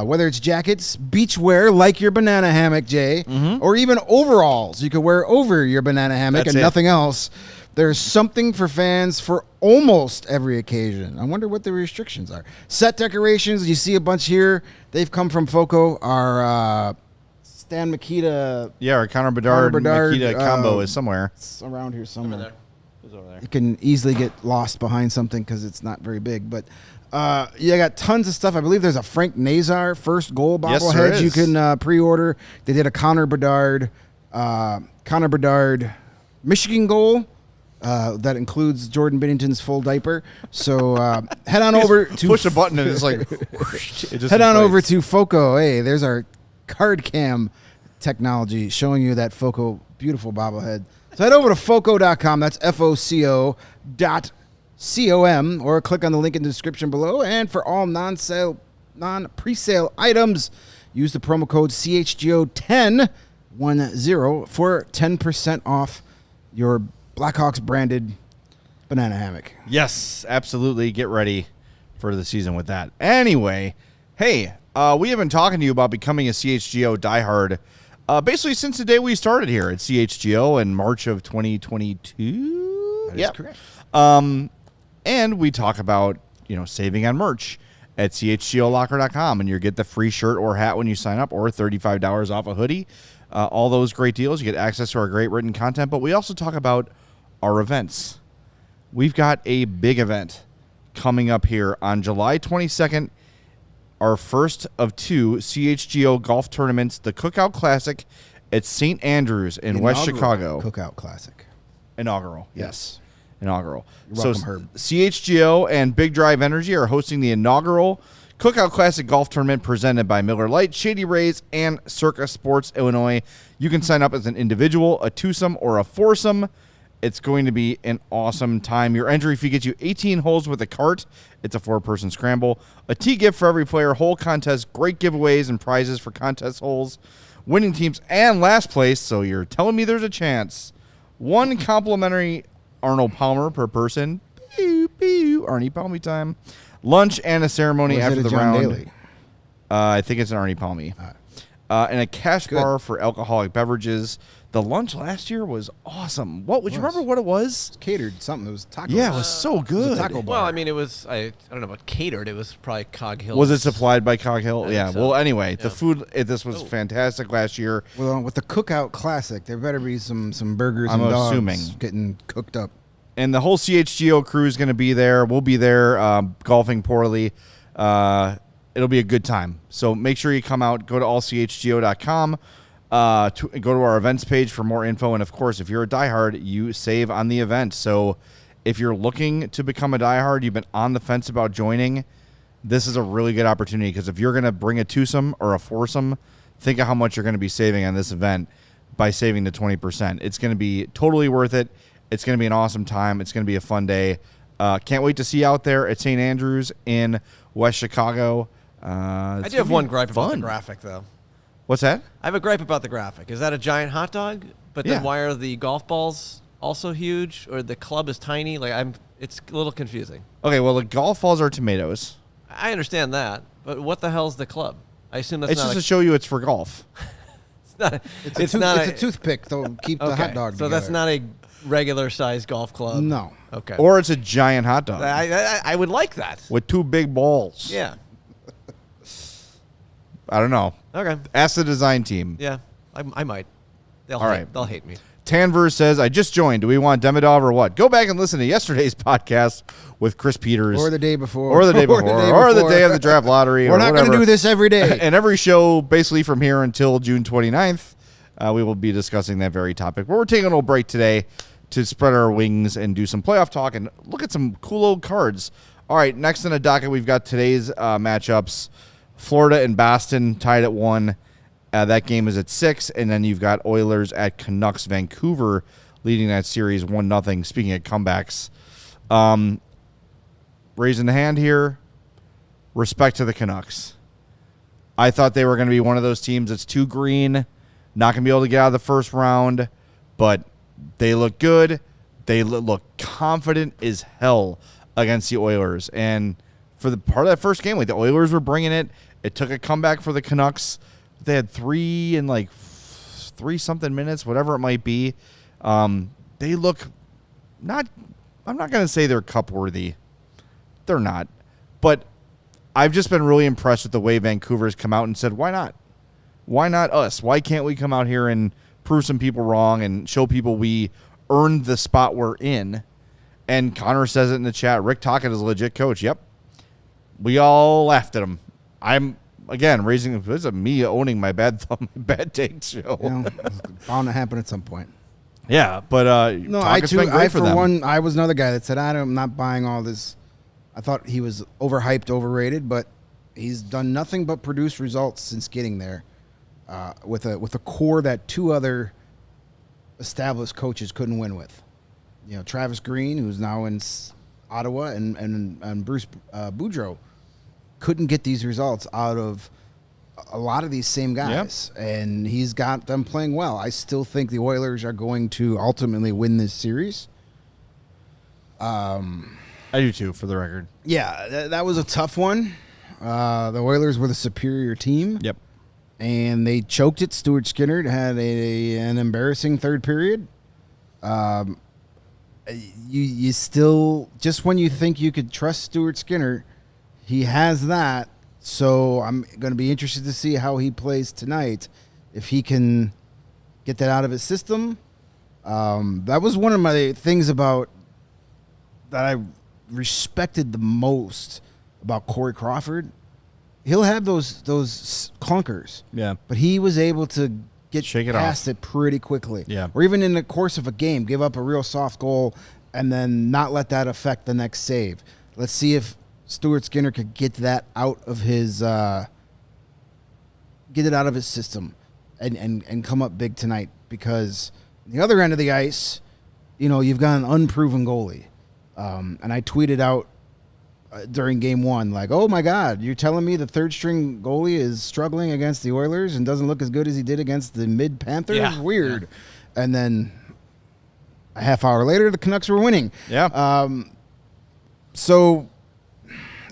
Whether it's jackets, beachwear like your banana hammock, Jay, or even overalls you could wear over your banana hammock That's and it. nothing else. There's something for fans for almost every occasion. I wonder what the restrictions are. Set decorations, you see a bunch here. They've come from Foco. Our Stan Mikita, Yeah, our Connor Bedard, Bedard, Nikita combo is somewhere. it's around here somewhere. Over there. It's over there. You can easily get lost behind something because it's not very big. But you got tons of stuff. I believe there's a Frank Nazar first goal Yes, there bobblehead you is. can pre-order. They did a Connor Bedard Michigan goal that includes Jordan Binnington's full diaper. So head on over to Push a button and it's like it just head on over inflates. to Foco. Hey, there's our card cam technology showing you that Foco beautiful bobblehead. So head over to foco.com. That's FOCO.com, or click on the link in the description below. And for all non-presale items, use the promo code CHGO1010 for 10% off your Blackhawks branded banana hammock. Yes, absolutely. Get ready for the season with that. Anyway, hey, we have been talking to you about becoming a CHGO diehard basically since the day we started here at CHGO in March of 2022. That is correct. And we talk about, saving on merch at chgolocker.com, and you get the free shirt or hat when you sign up, or $35 off a hoodie. All those great deals. You get access to our great written content, but we also talk about our events. We've got a big event coming up here on July 22nd, our first of 2 CHGO golf tournaments, the Cookout Classic at St. Andrews in West Chicago. Cookout Classic. Inaugural. Yes. Inaugural. You're welcome, Herb. CHGO and Big Drive Energy are hosting the inaugural Cookout Classic Golf Tournament presented by Miller Lite, Shady Rays, and Circa Sports Illinois. You can sign up as an individual, a twosome, or a foursome. It's going to be an awesome time. Your entry fee gets you 18 holes with a cart. It's a 4-person scramble. A tee gift for every player. Hole contest. Great giveaways and prizes for contest holes. Winning teams and last place. So you're telling me there's a chance. 1 complimentary Arnold Palmer per person. Pew, pew. Arnie Palmy time. Lunch and a ceremony after the John round. Daly? I think it's an Arnie Palmy. And a cash bar for alcoholic beverages. The lunch last year was awesome. Would you remember what it was? Catered something. It was taco. Yeah, it was so good. taco bar. Well, I mean, it was, I don't know about catered. It was probably Cog Hill. Was it supplied by Cog Hill? I Yeah. think so. Well, anyway, the Yeah. food, this was fantastic last year. Well, with the Cookout Classic, there better be some burgers I'm and dogs assuming. getting cooked up. And the whole CHGO crew is going to be there. We'll be there golfing poorly. It'll be a good time. So make sure you come out. Go to allchgo.com. Go to our events page for more info. And, of course, if you're a diehard, you save on the event. So if you're looking to become a diehard, you've been on the fence about joining, this is a really good opportunity, because if you're going to bring a twosome or a foursome, think of how much you're going to be saving on this event by saving the 20%. It's going to be totally worth it. It's going to be an awesome time. It's going to be a fun day. Can't wait to see you out there at St. Andrews in West Chicago. I do have one gripe about the graphic, though. What's that? I have a gripe about the graphic. Is that a giant hot dog? But then why are the golf balls also huge, or the club is tiny? It's a little confusing. Okay, well, the golf balls are tomatoes. I understand that, but what the hell's the club? I assume that's it's just to show you it's for golf. It's a toothpick to keep the hot dog together. So that's not a regular size golf club? No. Okay. Or it's a giant hot dog. I would like that. With 2 big balls. Yeah. I don't know. Okay. Ask the design team. Yeah, I might. They'll hate me. Tanver says, I just joined. Do we want Demidov or what? Go back and listen to yesterday's podcast with Chris Peters. Or the day before. Or the day before. Or the day of the draft lottery. We're not going to do this every day. And every show, basically from here until June 29th, we will be discussing that very topic. But we're taking a little break today to spread our wings and do some playoff talk and look at some cool old cards. All right, next in the docket, we've got today's matchups. Florida and Boston tied at 1. That game is at 6, and then you've got Oilers at Canucks. Vancouver leading that series 1-0. Speaking of comebacks, raising the hand here, respect to the Canucks. I thought they were going to be one of those teams that's too green, not going to be able to get out of the first round, but they look good. They look confident as hell against the Oilers. And for the part of that first game, the Oilers were bringing it. It took a comeback for the Canucks. They had 3 in 3-something minutes, whatever it might be. They look not – I'm not going to say they're cup-worthy. They're not. But I've just been really impressed with the way Vancouver's come out and said, why not? Why not us? Why can't we come out here and prove some people wrong and show people we earned the spot we're in? And Connor says it in the chat. Rick Tocchet is a legit coach. Yep. We all laughed at him. I'm – again, this is me owning my bad take show. It's bound to happen at some point. Yeah, but no, I was another guy that said, I'm not buying all this. I thought he was overhyped, overrated, but he's done nothing but produce results since getting there with a core that 2 other established coaches couldn't win with. Travis Green, who's now in Ottawa, and Bruce Boudreau couldn't get these results out of a lot of these same guys, and he's got them playing well. I still think the Oilers are going to ultimately win this series. I do too, for the record. Yeah, that was a tough one. The Oilers were the superior team. Yep. And they choked it. Stuart Skinner had an embarrassing third period. You still, just when you think you could trust Stuart Skinner, he has that. So I'm going to be interested to see how he plays tonight, if he can get that out of his system. That was one of my things about that I respected the most about Corey Crawford. He'll have those clunkers. Yeah. But he was able to get past it pretty quickly. Yeah. Or even in the course of a game, give up a real soft goal and then not let that affect the next save. Let's see if Stuart Skinner could get that out of his system and come up big tonight, because the other end of the ice, you've got an unproven goalie. And I tweeted out during game 1, oh my God, you're telling me the third string goalie is struggling against the Oilers and doesn't look as good as he did against the mid Panthers? Yeah. Weird. Yeah. And then a half hour later, the Canucks were winning. Yeah. So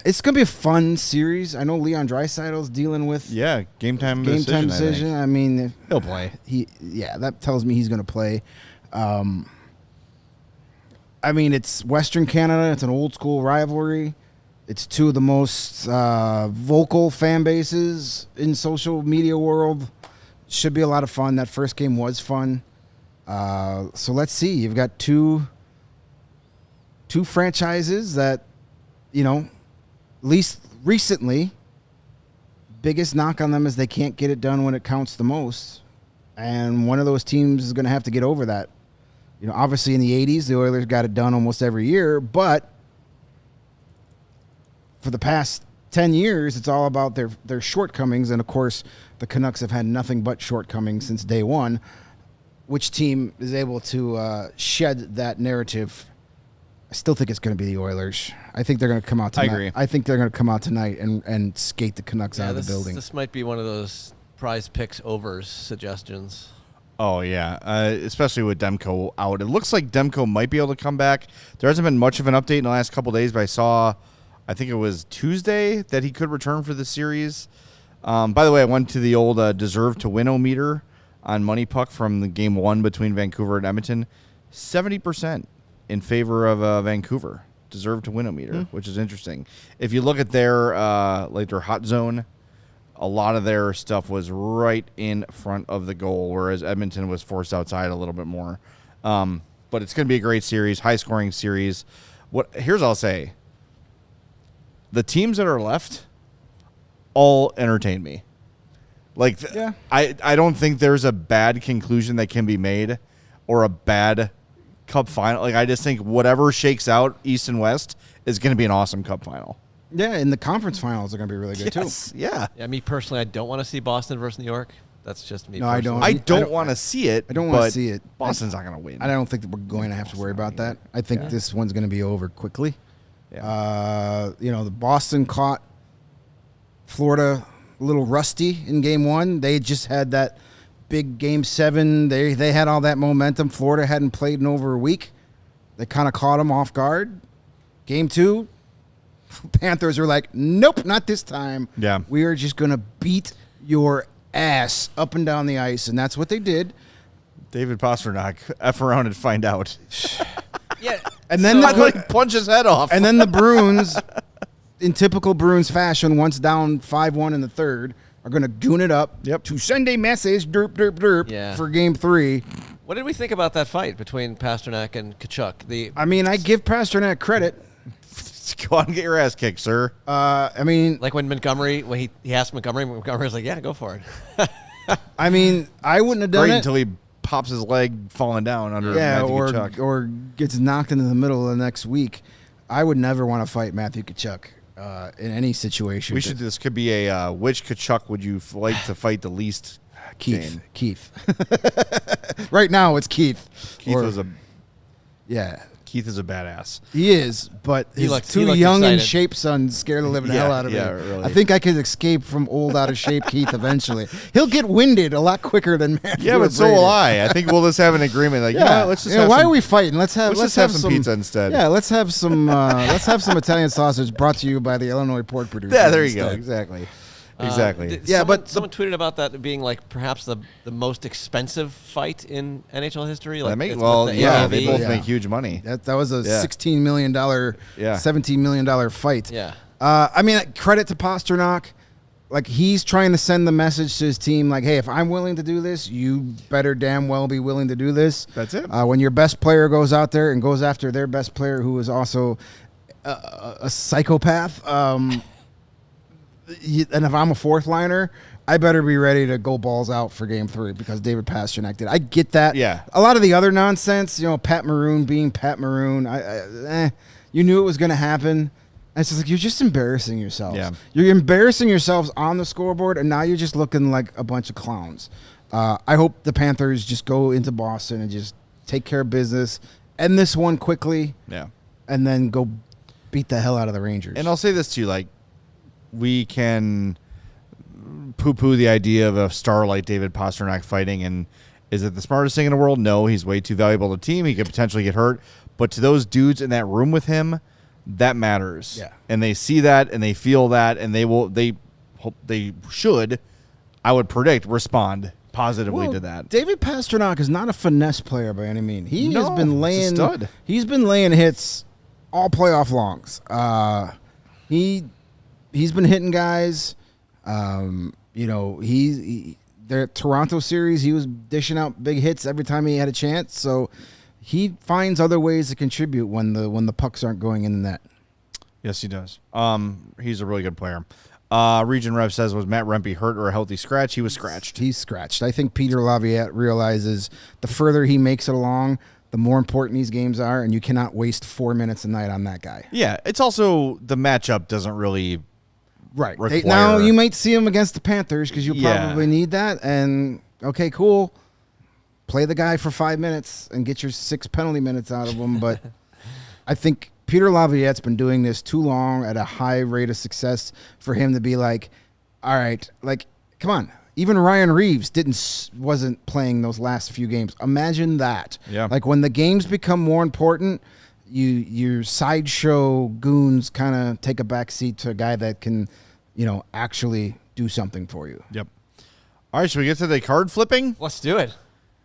it's going to be a fun series. I know Leon Draisaitl's dealing with game time decision. I mean, he'll play. That tells me he's going to play. I mean, it's Western Canada. It's an old school rivalry. It's 2 of the most vocal fan bases in social media world. Should be a lot of fun. That first game was fun. So let's see. You've got two franchises that, at least recently, biggest knock on them is they can't get it done when it counts the most. And one of those teams is going to have to get over that. obviously in the 80s, the Oilers got it done almost every year, but for the past 10 years, it's all about their shortcomings. And, of course, the Canucks have had nothing but shortcomings since day one. Which team is able to shed that narrative? I still think it's going to be the Oilers. I think they're going to come out tonight. I agree. I think they're going to come out tonight and skate the Canucks out of the building. This might be one of those prize picks overs suggestions. Oh, yeah, especially with Demko out. It looks like Demko might be able to come back. There hasn't been much of an update in the last couple of days, but I think it was Tuesday that he could return for the series. By the way, I went to the old deserve to win-o-meter on Money Puck from the game 1 between Vancouver and Edmonton. 70% in favor of Vancouver. Deserve to win-o-meter, which is interesting. If you look at their hot zone, a lot of their stuff was right in front of the goal, whereas Edmonton was forced outside a little bit more. But it's going to be a great series, high-scoring series. Here's what I'll say. The teams that are left all entertain me. I don't think there's a bad conclusion that can be made or a bad Cup final. I just think whatever shakes out East and West is going to be an awesome Cup final. Yeah, and the conference finals are going to be really good, too. Yeah. Yeah, me personally, I don't want to see Boston versus New York. That's just me. No, I don't. I don't want to see it. I don't want to see it. Boston's not going to win. I don't think that we're going to have to worry about that. I think this one's going to be over quickly. Yeah. The Boston caught Florida a little rusty in game 1. They just had that big game 7. They had all that momentum. Florida hadn't played in over a week. They kind of caught them off guard. Game 2, Panthers were like, nope, not this time. Yeah. We are just going to beat your ass up and down the ice, and that's what they did. David Pastrnak, F around and find out. Yeah. And then punch his head off. And then the Bruins, in typical Bruins fashion, once down 5-1 in the third, are going to goon it up to send a message, for game 3. What did we think about that fight between Pastrnak and Tkachuk? I give Pastrnak credit. Go on and get your ass kicked, sir. Like when Montgomery, when he asked Montgomery was like, yeah, go for it. I wouldn't have done it until he pops his leg falling down under Matthew Tkachuk. Or gets knocked into the middle of the next week. I would never want to fight Matthew Tkachuk in any situation. This could be a which Tkachuk would you like to fight the least? Keith. Right now it's Keith. Keith is a badass. He is, but his two young and shape sons scare the living hell out of me. Really. I think I could escape from old, out of shape Keith eventually. He'll get winded a lot quicker than Matthew. Yeah, but so will I. I think we'll just have an agreement. Let's just. Why are we fighting? Let's have some pizza instead. Yeah, let's have some. Let's have some Italian sausage brought to you by the Illinois pork producer. Yeah, there you go. Exactly. Someone tweeted about that being perhaps the most expensive fight in NHL history. They both make huge money. That was a $16 million, $17 million fight. Yeah. Credit to Pastrnak. He's trying to send the message to his team, hey, if I'm willing to do this, you better damn well be willing to do this. That's it. When your best player goes out there and goes after their best player, who is also a psychopath. And if I'm a fourth liner, I better be ready to go balls out for game 3 because David Pastrnak did. I get that. Yeah. A lot of the other nonsense, Pat Maroon being Pat Maroon, you knew it was going to happen. And it's just you're just embarrassing yourselves. Yeah. You're embarrassing yourselves on the scoreboard, and now you're just looking like a bunch of clowns. I hope the Panthers just go into Boston and just take care of business, end this one quickly, and then go beat the hell out of the Rangers. And I'll say this to you, we can poo-poo the idea of a star like David Pastrnak fighting, and is it the smartest thing in the world? No, he's way too valuable to the team. He could potentially get hurt. But to those dudes in that room with him, that matters. Yeah. And they see that, and they feel that, and they should, I would predict, respond positively to that. David Pastrnak is not a finesse player by any means. He's been laying hits all playoff longs. He's been hitting guys. Their Toronto series, he was dishing out big hits every time he had a chance. So he finds other ways to contribute when the pucks aren't going in the net. Yes, he does. He's a really good player. Region Rev says, was Matt Rempe hurt or a healthy scratch? He was scratched. He's scratched. I think Peter Laviolette realizes the further he makes it along, the more important these games are, and you cannot waste 4 minutes a night on that guy. Yeah, it's also the matchup doesn't really Right. require. Now, you might see him against the Panthers because you probably need that. And, okay, cool. Play the guy for 5 minutes and get your 6 penalty minutes out of him. But I think Peter Lavallierte's been doing this too long at a high rate of success for him to be like, all right, like, come on. Even Ryan Reeves wasn't playing those last few games. Imagine that. Yeah. Like when the games become more important, your sideshow goons kind of take a back seat to a guy that can, actually do something for you. Yep. All right, should we get to the card flipping? Let's do it.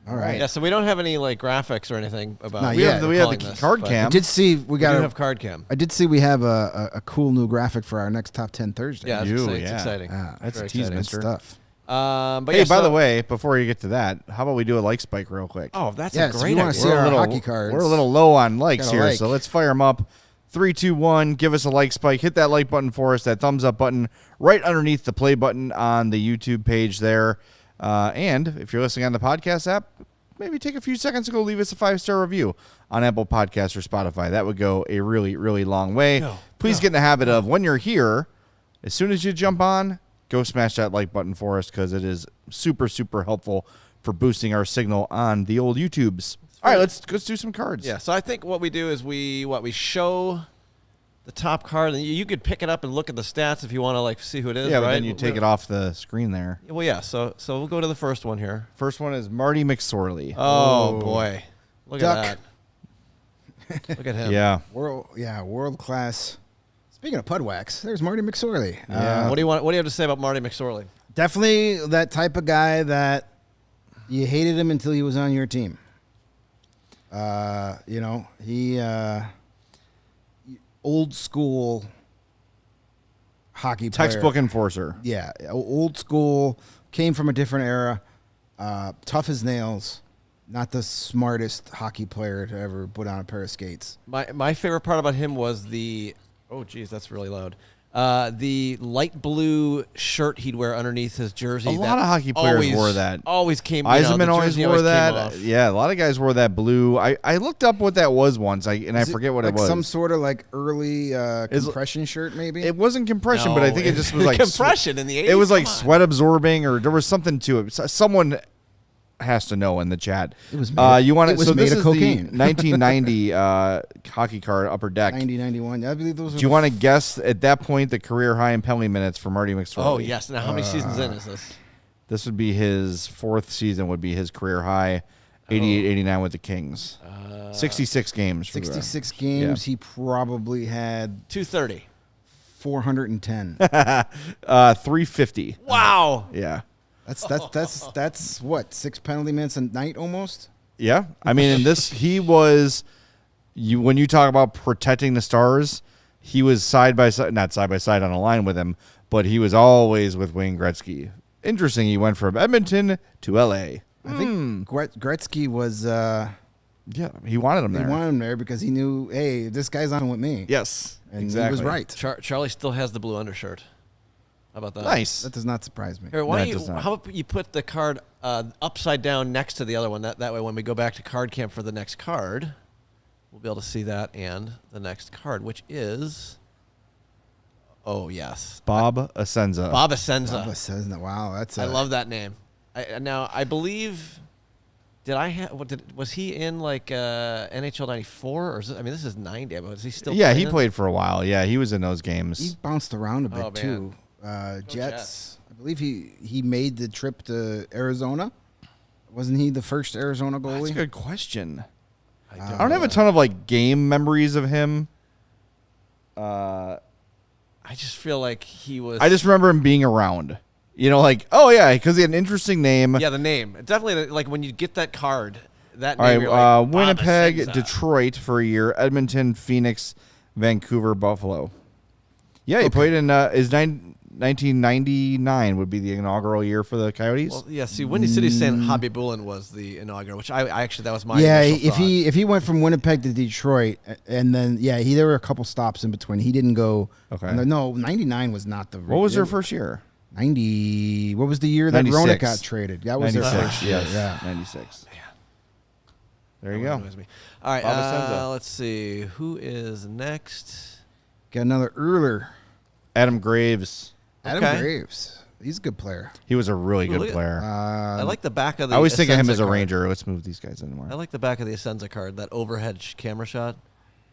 All right. Yeah, so we don't have any graphics or anything about. Not We yet. have the card cam. I did see we We got do have card cam. I did see we have a cool new graphic for our next top 10 Thursday. Yeah, it's exciting. That's Very a tease, exciting. mister. Stuff. But Hey, yeah, by so- the way, before you get to that, how about we do a like spike real quick? Oh, that's Yes, a if great you wanna idea. see our hockey cards. We're a little low on likes Gotta here, like. so let's fire them up. 3, 2, 1. Give us a like spike. Hit that like button for us. That thumbs up button right underneath the play button on the YouTube page there. And if you're listening on the podcast app, maybe take a few seconds to go leave us a 5-star review on Apple Podcasts or Spotify. That would go a really, really long way. Please get in the habit of when you're here, as soon as you jump on, go smash that like button for us because it is super, super helpful for boosting our signal on the old YouTubes. All right, let's do some cards. Yeah, so I think what we do is we show the top card, and you could pick it up and look at the stats if you want to see who it is. Yeah, right? but then you take it off the screen there. Well, yeah. So we'll go to the first one here. First one is Marty McSorley. Oh boy, look Duck. at that. Look at him. Yeah. World class. Speaking of Pudwax, there's Marty McSorley. Yeah. What do you have to say about Marty McSorley? Definitely that type of guy that you hated him until he was on your team. He old school hockey player. Textbook enforcer. Yeah, old school, came from a different era, tough as nails, not the smartest hockey player to ever put on a pair of skates. My favorite part about him was oh geez, that's really loud. The light blue shirt he'd wear underneath his jersey. A lot of hockey players wore that. Always came. Eisenman always wore came that. off. Yeah, a lot of guys wore that blue. I looked up what that was once, I forget what it was. Some sort of early compression shirt, maybe. It wasn't compression, but I think it just was compression in the 80s. It was like Come on. sweat absorbing, or there was something to it. Someone has to know in the chat. It was made. You want It was so made this of is cocaine. the 1990 hockey card upper deck. 90-91. I believe those. Do you want to guess at that point the career high in penalty minutes for Marty McSorley? Oh yes. Now how many seasons in is this? This would be his 4th season. Would be his career high, 88-89 with the Kings. 66 games. For 66 games. He probably had 230. 410. 350. Wow. Yeah. That's what, 6 penalty minutes a night almost. Yeah. I mean, in this, he was. When you talk about protecting the Stars, he was not side by side on a line with him, but he was always with Wayne Gretzky. Interesting. He went from Edmonton to L.A. I think Gretzky was. Yeah, he wanted him there. He wanted him there because he knew, hey, this guy's on with me. Yes, And exactly. he was right. Charlie still has the blue undershirt. How about that? Nice. That does not surprise me. Here, No, it does not. how about you put the card upside down next to the other one? That way, when we go back to card camp for the next card, we'll be able to see that and the next card, which is, oh yes, Bob Asenza. Bob Asenza. Bubba says that. Wow, that's. I love that name. Now I believe. Was he in NHL '94 or this is '90? But is he still? Yeah, he playing? played for a while. Yeah, he was in those He games. bounced around a bit Oh, man. too. Jets. Jets. I believe he made the trip to Arizona. Wasn't he the first Arizona goalie? That's a good question. I I don't have a ton of game memories of him. I just feel like he was. I just remember him being around. Oh yeah, because he had an interesting name. Yeah, the name. Definitely, when you get that card, that All name. right, You're like, Bob Winnipeg, Asenza. Detroit for a year, Edmonton, Phoenix, Vancouver, Buffalo. Yeah, he played in his 1999 would be the inaugural year for the Coyotes. Well, yeah. See, Windy City's saying Hobby Bullen was the inaugural, which I actually that was my Yeah, initial thought. if he went from Winnipeg to Detroit, and then there were a couple stops in between. He didn't go. Okay. No, 99 was not the. What was their first year? 90. What was the year that 96. Ronick got traded? That was their 96. first year. Yes. Yeah. 96. There you go. Annoys me. All right, Bob Essenza. let's see. Who is next? Got another Erler. Adam Graves. Adam Okay. Graves. He's a good player. He was a really Ooh, look good at- player. I like the back of the I always think of him Essenza as a card. Ranger. Let's move these guys in more. I like the back of the Essenza card, that overhead camera shot.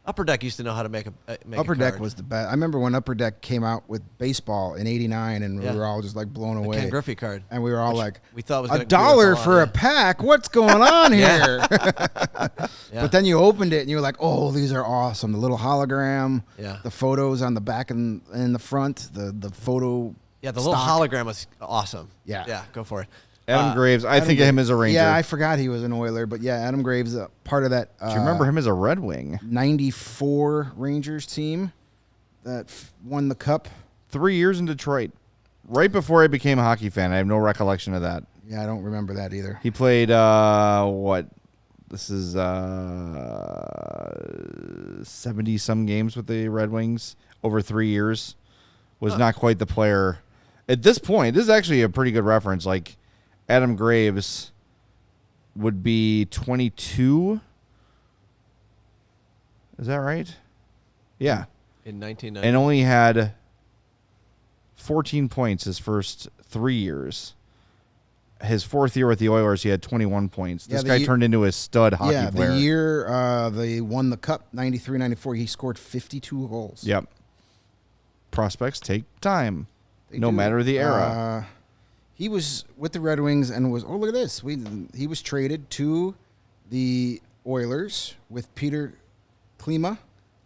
Upper Deck used to know how to make a Upper a Deck card. was the best. I remember when Upper Deck came out with baseball in '89, and Yeah. we were all just like blown the away. Ken Griffey card. And we were all Which like, we thought was $1 gonna do us all for a on, pack? What's going on here? yeah. But then you opened it and you were like, oh, these are awesome. The little hologram, Yeah. the photos on the back and the front, the photo. Yeah, the little stock. hologram was awesome. Yeah. Yeah, go for it. Adam Graves. I Adam think of him Graves. as a Ranger. Yeah, I forgot he was an Oiler, but yeah, Adam Graves, part of that. Do you remember him as a Red Wing? '94 Rangers team that won the Cup? 3 years in Detroit. Right before I became a hockey fan. I have no recollection of that. Yeah, I don't remember that either. He played, what? This is 70-some games with the Red Wings over 3 years. Was not quite the player. At this point, this is actually a pretty good reference. Like, Adam Graves would be 22. Is that right? Yeah. In 1990. And only had 14 points his first 3 years. His fourth year with the Oilers, he had 21 points. This Yeah, guy turned into a stud hockey Yeah, player. the year they won the Cup, '93-'94, he scored 52 goals. Yep. Prospects take time, They no do. matter the era. He was with the Red Wings and was, oh, look at this. He was traded to the Oilers with Peter Klima,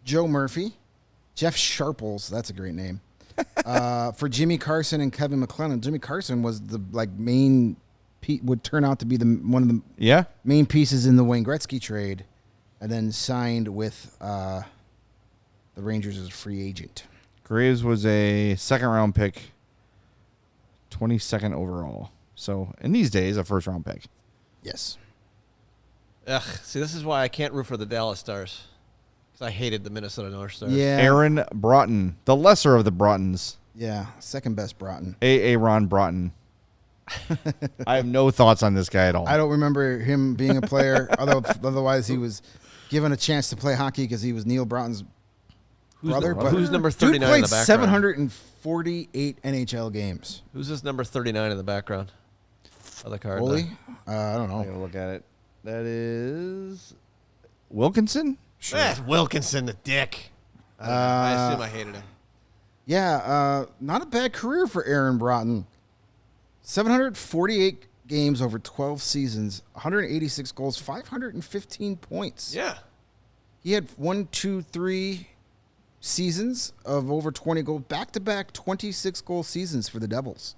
Joe Murphy, Jeff Sharples, that's a great name, for Jimmy Carson and Kevin McClellan. Jimmy Carson was the main, would turn out to be one of the Yeah? main pieces in the Wayne Gretzky trade, and then signed with the Rangers as a free agent. Graves was a second-round pick, 22nd overall. So, in these days, a first-round pick. Yes. Ugh, see, this is why I can't root for the Dallas Stars. Because I hated the Minnesota North Stars. Yeah. Aaron Broughton, the lesser of the Broughtons. Yeah, second best Broughton. Ron Broughton. I have no thoughts on this guy at all. I don't remember him being a player. Otherwise, he was given a chance to play hockey because he was Neil Broughton's brother. But who's number dude 39 in played the background? 748 NHL games. Who's this number 39 in the background of the card? Holy? I don't I'm know. going to look at it. That is Wilkinson? That's Wilkinson, the dick. I assume I hated him. Yeah, not a bad career for Aaron Broughton. 748 games over 12 seasons, 186 goals, 515 points. Yeah. He had 3 seasons of over 20 goals, back-to-back 26-goal seasons for the Devils.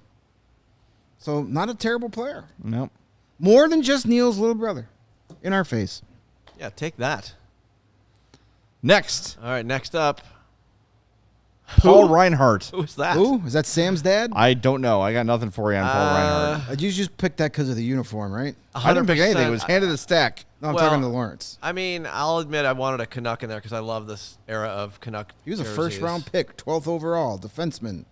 So not a terrible player. Nope. More than just Neil's little brother in our face. Yeah, take that. Next, All right, next up. Paul Reinhart. Who's that? Ooh, is that Sam's dad? I don't know. I got nothing for you on Paul Reinhart. You just picked that because of the uniform, right? I didn't pick anything. It 100%. was handed a stack. No, I'm Well, talking to Lawrence. I mean, I'll admit I wanted a Canuck in there because I love this era of Canuck. He was a jerseys. first-round pick, 12th overall, defenseman.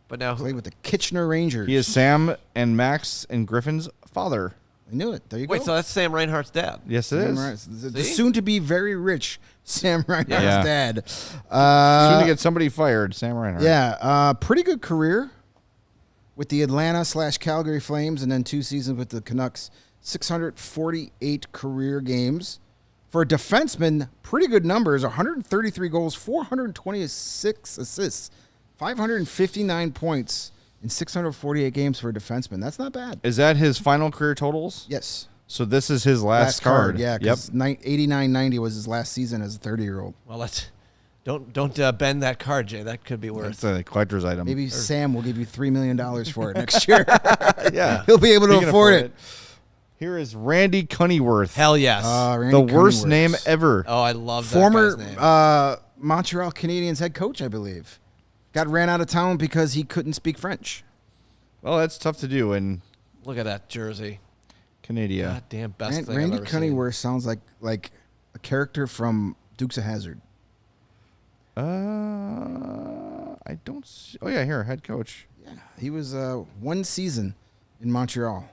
But now, Played with the Kitchener Rangers. He is Sam and Max and Griffin's father. I knew it. There you wait, go. so that's Sam Reinhart's dad. Yes, it Sam is. Reinhart, the See? soon-to-be very rich Sam Reinhart's Yeah. dad. Soon to get somebody fired, Sam Reinhart. Yeah, pretty good career with the Atlanta/Calgary Flames, and then 2 seasons with the Canucks. 648 career games. For a defenseman, pretty good numbers. 133 goals, 426 assists, 559 points in 648 games for a defenseman. That's not bad. Is that his final career totals? Yes. So this is his last card. Yeah, Yep. because 89-90 was his last season as a 30-year-old. Well, let's don't bend that card, Jay. That could be worth. It's a collector's item. Maybe Sam will give you $3 million for it next year. Yeah. He'll be able to He can afford it. Here is Randy Cunnyworth. Hell yes. Randy the worst Cunnyworth. name ever. Oh, I love that Former guy's name. Montreal Canadiens head coach, I believe. Got ran out of town because he couldn't speak French. Well, that's tough to do in Look at that jersey. Canada. God damn best thing Randy I've ever Cunnyworth sounds like a character from Dukes of Hazzard. I don't see. Oh, yeah, here, head coach. Yeah, he was 1 season in Montreal.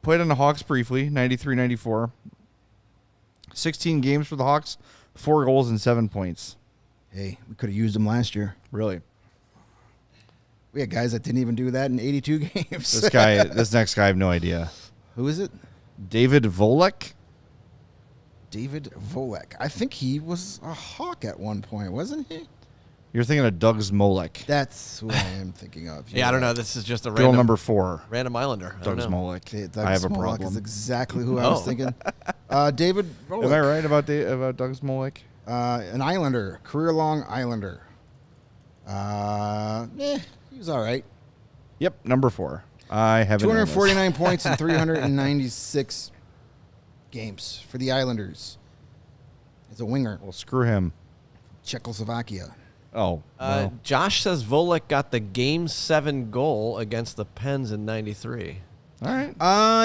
Played on the Hawks briefly, 93-94. 16 games for the Hawks, 4 goals and 7 points. Hey, we could have used him last year. Really? We had guys that didn't even do that in 82 games. This next guy, I have no idea. Who is it? David Volek? David Volek. I think he was a Hawk at one point, wasn't he? You're thinking of Doug Smolek. That's who I am thinking of. Yeah, I don't know. This is just a Girl random number 4. random Islander. Doug Smolek. Doug I have a Smolek problem. is exactly who I was thinking. David Volek. Am I right about Doug Smolek? An Islander, career-long Islander. He was all right. Yep, number 4. I have 249 points in 396 games for the Islanders. As a winger, Well, screw him. Czechoslovakia. Oh, well. Josh says Volek got the Game 7 goal against the Pens in '93. All right.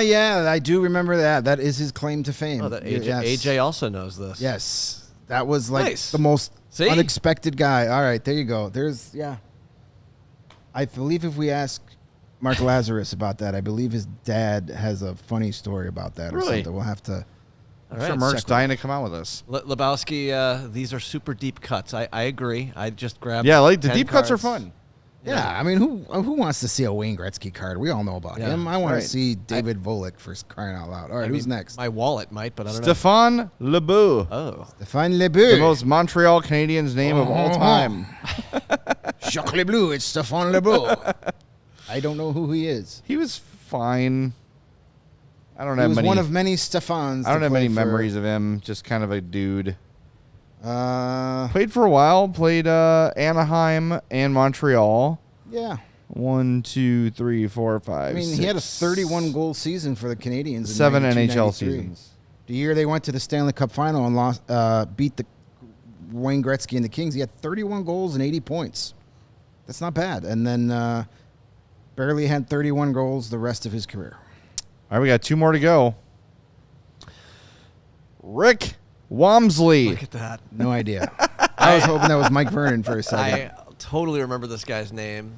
Yeah, I do remember that. That is his claim to fame. Oh, that AJ, Yes. AJ also knows this. Yes, that was like Nice. the most See? unexpected guy. All right, there you go. I believe if we ask Mark Lazarus about that, I believe his dad has a funny story about that or Really? something. We'll have to. All I'm right. sure Mark's check dying to come out with us. Lebowski, these are super deep cuts. I agree. I just grabbed. Yeah, like the 10 deep cuts are cards. fun. Yeah, I mean, who wants to see a Wayne Gretzky card? We all know about Yeah. him. I want Right. to see David Volek for crying out loud. All right, I who's mean, next? My wallet might, but I don't know. Stéphane Lebeau. Oh. Stéphane Lebeau. The most Montreal Canadiens name of all time. Chocolat Bleu, it's Stéphane Lebeau. I don't know who he is. He was fine. I don't He have was many. one of many Stephans. I don't to have play many for- memories of him. Just kind of a dude. Yeah. Played for a while. Played Anaheim and Montreal. 1, 2, 3, 4, 5. I mean, he had a 31 goal season for the Canadiens. 7 in 92, NHL 93. seasons. The year they went to the Stanley Cup final and lost, beat the Wayne Gretzky and the Kings, he had 31 goals and 80 points. That's not bad. And then barely had 31 goals the rest of his career. All right, we got 2 more to go. Rick Wamsley. Look at that. No idea. I was hoping that was Mike Vernon for a second. I totally remember this guy's name.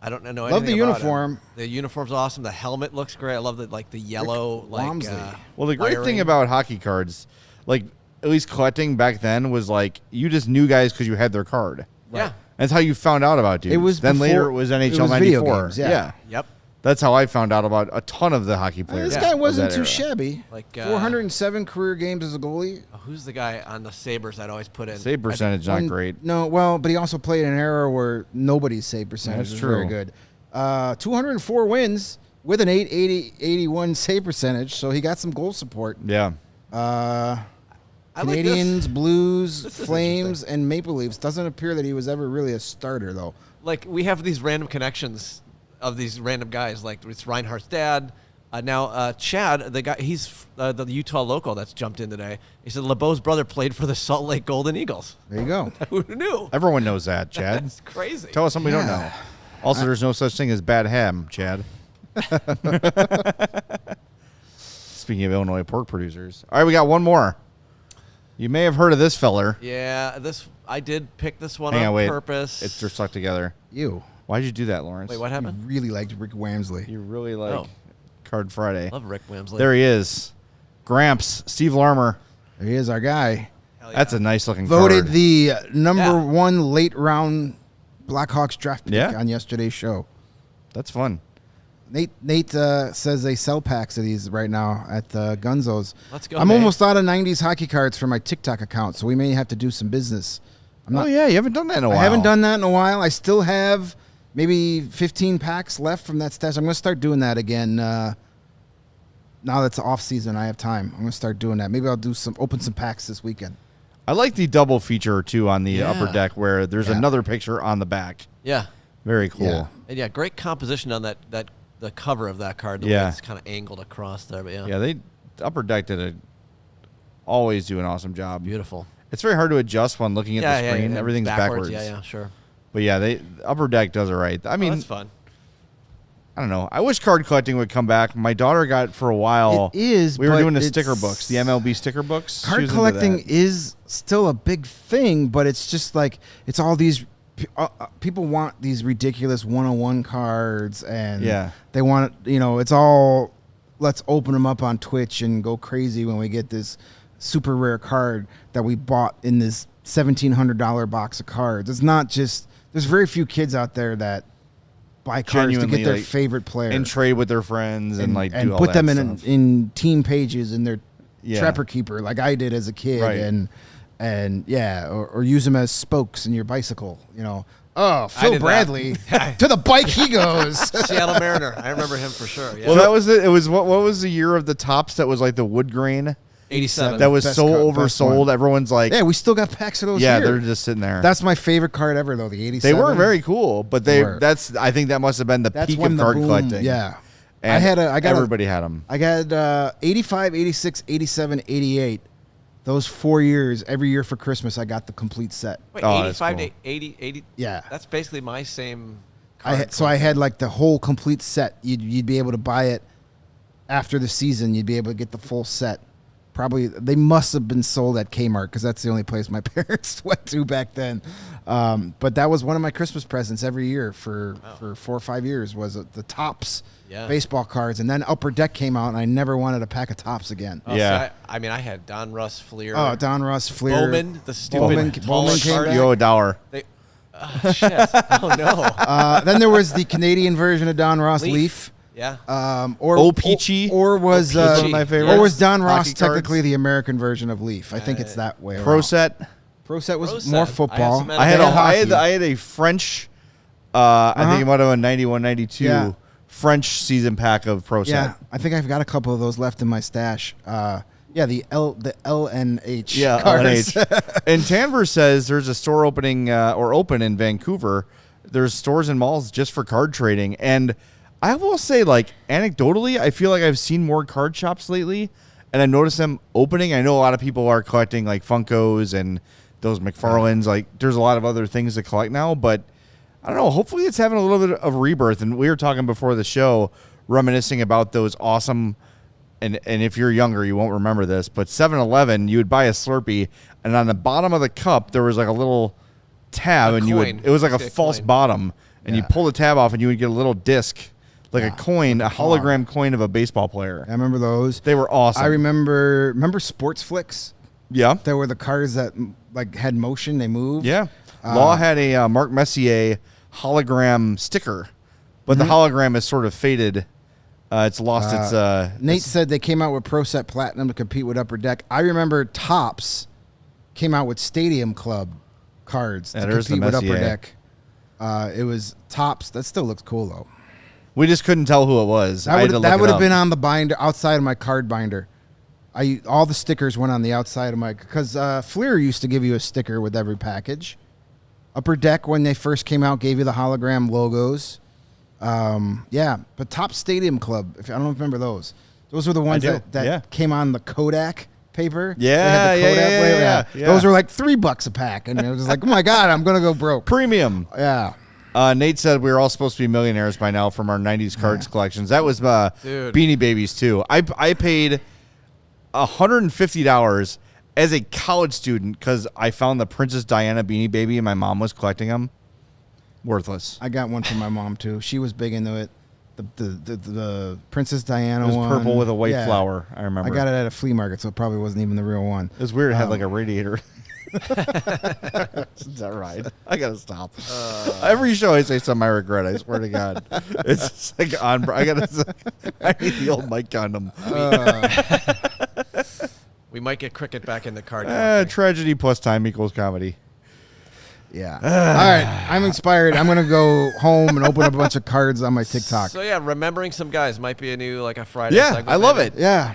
I don't know anything Love the about uniform. him. The uniform's awesome. The helmet looks great. I love the yellow Wamsley. Well, the great thing wiring. about hockey cards, like at least collecting back then, was like you just knew guys because you had their card. Yeah. That's how you found out about dudes. It was then later before- it was it NHL was video 94. games, yeah. Yep. That's how I found out about a ton of the hockey players. This Yeah. guy of wasn't that too era. shabby. Like, 407 career games as a goalie. Who's the guy on the Sabres I'd always put in? Save percentage not great. No, well, but he also played in an era where nobody's save percentage That's was true. very good. 204 wins with an 81 save percentage, so he got some goal support. Yeah. I like Canadians, Blues, This is Flames, and Maple Leafs. Doesn't appear that he was ever really a starter, though. Like, we have these random connections of these random guys. Like, it's Reinhardt's dad. Now, Chad, the guy, he's the Utah local that's jumped in today. He said LeBeau's brother played for the Salt Lake Golden Eagles. There you go. Who knew? Everyone knows that, Chad. That's crazy. Tell us something we don't Yeah. know. Also, there's no such thing as bad ham, Chad. Speaking of Illinois pork producers. All right, we got one more. You may have heard of this feller. Yeah, I did pick this one Hang on on, wait. purpose. They're stuck together. You Why'd you do that, Lawrence? Wait, what you happened? really liked Rick Wamsley. You really like Oh. Card Friday. Love Rick Wamsley. There he is. Gramps, Steve Larmer. There he is, our guy. Hell yeah. That's a nice looking Voted card. the number Yeah. one late round Blackhawks draft pick Yeah. on yesterday's show. That's fun. Nate says they sell packs of these right now at Gunzo's. Let's go, I'm Nate. almost out of 90s hockey cards for my TikTok account, so we may have to do some business. Oh, yeah, you haven't done that in a while. I haven't done that in a while. I still have maybe 15 packs left from that stash. I'm going to start doing that again. Now that's off season, I have time. I'm going to start doing that. Maybe I'll open some packs this weekend. I like the double feature, too, on the Yeah. upper deck where there's Yeah. another picture on the back. Yeah. Very cool. Yeah. And yeah, great composition on the cover of that card. The way Yeah. it's kind of angled across there, but yeah. Yeah, upper deck always do an awesome job. Beautiful. It's very hard to adjust when looking at the screen. Everything's backwards. Yeah, sure. But yeah, upper deck does it right. I mean, That's fun. I don't know. I wish card collecting would come back. My daughter got for a while. It is, We were but doing the it's- sticker books, the MLB sticker books. She Card was into collecting that. is still a big thing, but it's just like it's all these people want these ridiculous 101 cards, and Yeah. they want it's all let's open them up on Twitch and go crazy when we get this super rare card that we bought in this $1,700 box of cards. It's not just, there's very few kids out there that buy cards to get their favorite player and trade with their friends and like and do all put that them stuff. in team pages in their Trapper Keeper like I did as a kid, Right. and or use them as spokes in your bicycle. You know, oh, I Phil did Bradley to the bike he goes. Seattle Mariner. I remember him for sure. Yeah. Well, that was it. It was what was the year of the tops that was like the wood grain 87. that was Best so card, best oversold. one. Everyone's like, Yeah, we still got packs of those. yeah, here. they're just sitting there. That's my favorite card ever, though. The 87. They were very cool, but I think that must have been the That's peak when of the card boom, collecting. Yeah. And everybody had them. I got 85, 86, 87, 88. Those 4 years, every year for Christmas, I got the complete set. Wait, Oh, that's 85 cool. to 80. Yeah. That's basically my same So I had like the whole complete set. You'd be able to buy it after the season. You'd be able to get the full set. Probably they must have been sold at Kmart because that's the only place my parents went to back then. But that was one of my Christmas presents every year for 4 or 5 years was the Topps baseball cards. And then Upper Deck came out, and I never wanted a pack of Topps again. Oh, Yeah. so I mean, I had Don Russ, Fleer. Oh, Don Russ, Fleer. Bowman, the stupid Bowman came card. back. You owe $1. They, shit. Oh, no. Then there was the Canadian version of Don Ross, Leaf. Yeah. Or Peachy. or was Oh, Peachy. one of my favorites. or was Don Ross Hockey cards. technically the American version of Leaf? I think it's that way. Pro around. set. Pro set was Pro set. more I have football. some I had hockey. I had a French. I think it might have been 91, 92 Yeah. French season pack of Pro set. Yeah, I think I've got a couple of those left in my stash. The LNH. Yeah, cards. LNH. And Tanver says there's a store opening or open in Vancouver. There's stores and malls just for card trading. And I will say, like, anecdotally, I feel like I've seen more card shops lately, and I've noticed them opening. I know a lot of people are collecting, like, Funkos and those McFarlanes. Like, there's a lot of other things to collect now, but I don't know. Hopefully it's having a little bit of rebirth. And we were talking before the show, reminiscing about those awesome, and if you're younger, you won't remember this, but 7-Eleven, you would buy a Slurpee, and on the bottom of the cup, there was like a little tab, and coin. it was like a Say false coin. bottom, and you Yeah. pull the tab off, and you would get a little disc, like a coin, a hologram coin of a baseball player. I remember those. They were awesome. I remember Sports Flicks. Yeah. There were the cards that like had motion, they moved. Yeah. Law had a Mark Messier hologram sticker, but the hologram is sort of faded. It's lost its. Nate said they came out with Pro Set Platinum to compete with Upper Deck. I remember Topps came out with Stadium Club cards Yeah, to there's the compete with Upper Messier. Deck. It was Topps. That still looks cool though. We just couldn't tell who it was. I had to look That it would have up. been on the binder outside of my card binder. All the stickers went on the outside of my because Fleer used to give you a sticker with every package. Upper Deck when they first came out gave you the hologram logos. But Top Stadium Club. I don't remember those. Those were the ones do, that yeah. came on the Kodak paper. They Yeah, had the yeah, Kodak yeah, label. yeah. Those were like $3 a pack, and it was like, oh my god, I'm gonna go broke. Premium. Yeah. Nate said we were all supposed to be millionaires by now from our 90s cards collections. That was Dude. Beanie Babies, too. I paid $150 as a college student because I found the Princess Diana Beanie Baby and my mom was collecting them. Worthless. I got one from my mom too. She was big into it. The Princess Diana It was one. purple with a white Yeah. flower, I remember. I got it at a flea market, so it probably wasn't even the real one. It was weird. It had like a radiator. Is that right? I gotta stop. Every show I say something I regret. I swear to God, it's just like on. I need the old Mike condom. We might get cricket back in the card. collecting. Tragedy plus time equals comedy. Yeah. All right. I'm inspired. I'm gonna go home and open up a bunch of cards on my TikTok. So yeah, remembering some guys might be a new like a Friday. Yeah, segment I love maybe. it. Yeah.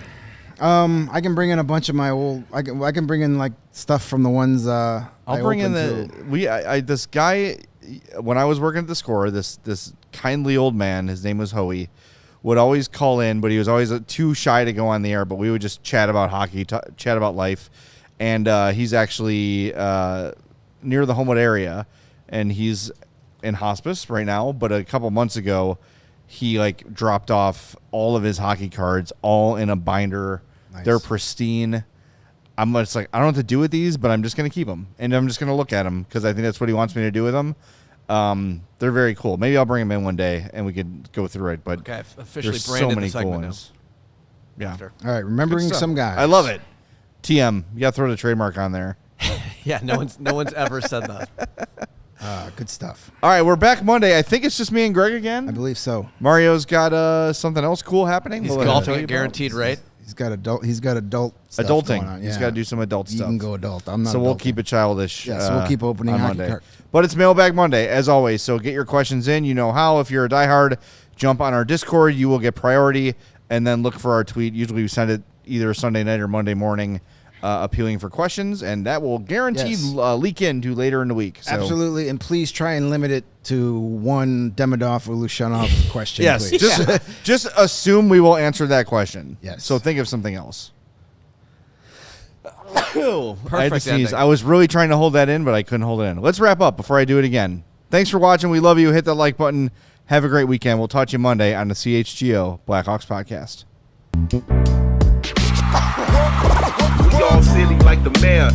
I can bring in a bunch of my old. I can bring in like stuff from the ones. I'll bring in this guy when I was working at the Score. This kindly old man. His name was Hoey. Would always call in, but he was always too shy to go on the air. But we would just chat about hockey, chat about life, and he's actually near the Homewood area, and he's in hospice right now. But a couple months ago, he like dropped off all of his hockey cards, all in a binder. Nice. They're pristine. I'm just like, I don't know what to do with these, but I'm just going to keep them. And I'm just going to look at them because I think that's what he wants me to do with them. They're very cool. Maybe I'll bring them in one day and we could go through it. But Okay, I've officially there's branded so many the cool segment ones. now. Yeah. After. All right. Remembering Good stuff. some guys. I love it. TM. You got to throw the trademark on there. Yeah, no one's ever said that. Good stuff. All right, we're back Monday. I think it's just me and Greg again. I believe so. Mario's got something else cool happening. He's We'll let him golfing tell you at about Guaranteed Rate. He's got adult stuff Adulting. going on. He's Yeah. got to do some adult You stuff. can go adult. I'm not. So we'll adulting. keep it childish. Yeah, so we'll keep opening on hockey Monday. cart. But it's Mailbag Monday, as always. So get your questions in. You know how. If you're a diehard, jump on our Discord. You will get priority. And then look for our tweet. Usually we send it either Sunday night or Monday morning, appealing for questions. And that will guaranteed leak into later in the week. So. Absolutely. And please try and limit it to one Demidov or Lushanov question. Yes. Please. Just assume we will answer that question. Yes. So think of something else. I had to Perfect sneeze. ending. I was really trying to hold that in, but I couldn't hold it in. Let's wrap up before I do it again. Thanks for watching. We love you. Hit that like button. Have a great weekend. We'll talk to you Monday on the CHGO Blackhawks Podcast. We all silly like the mayor.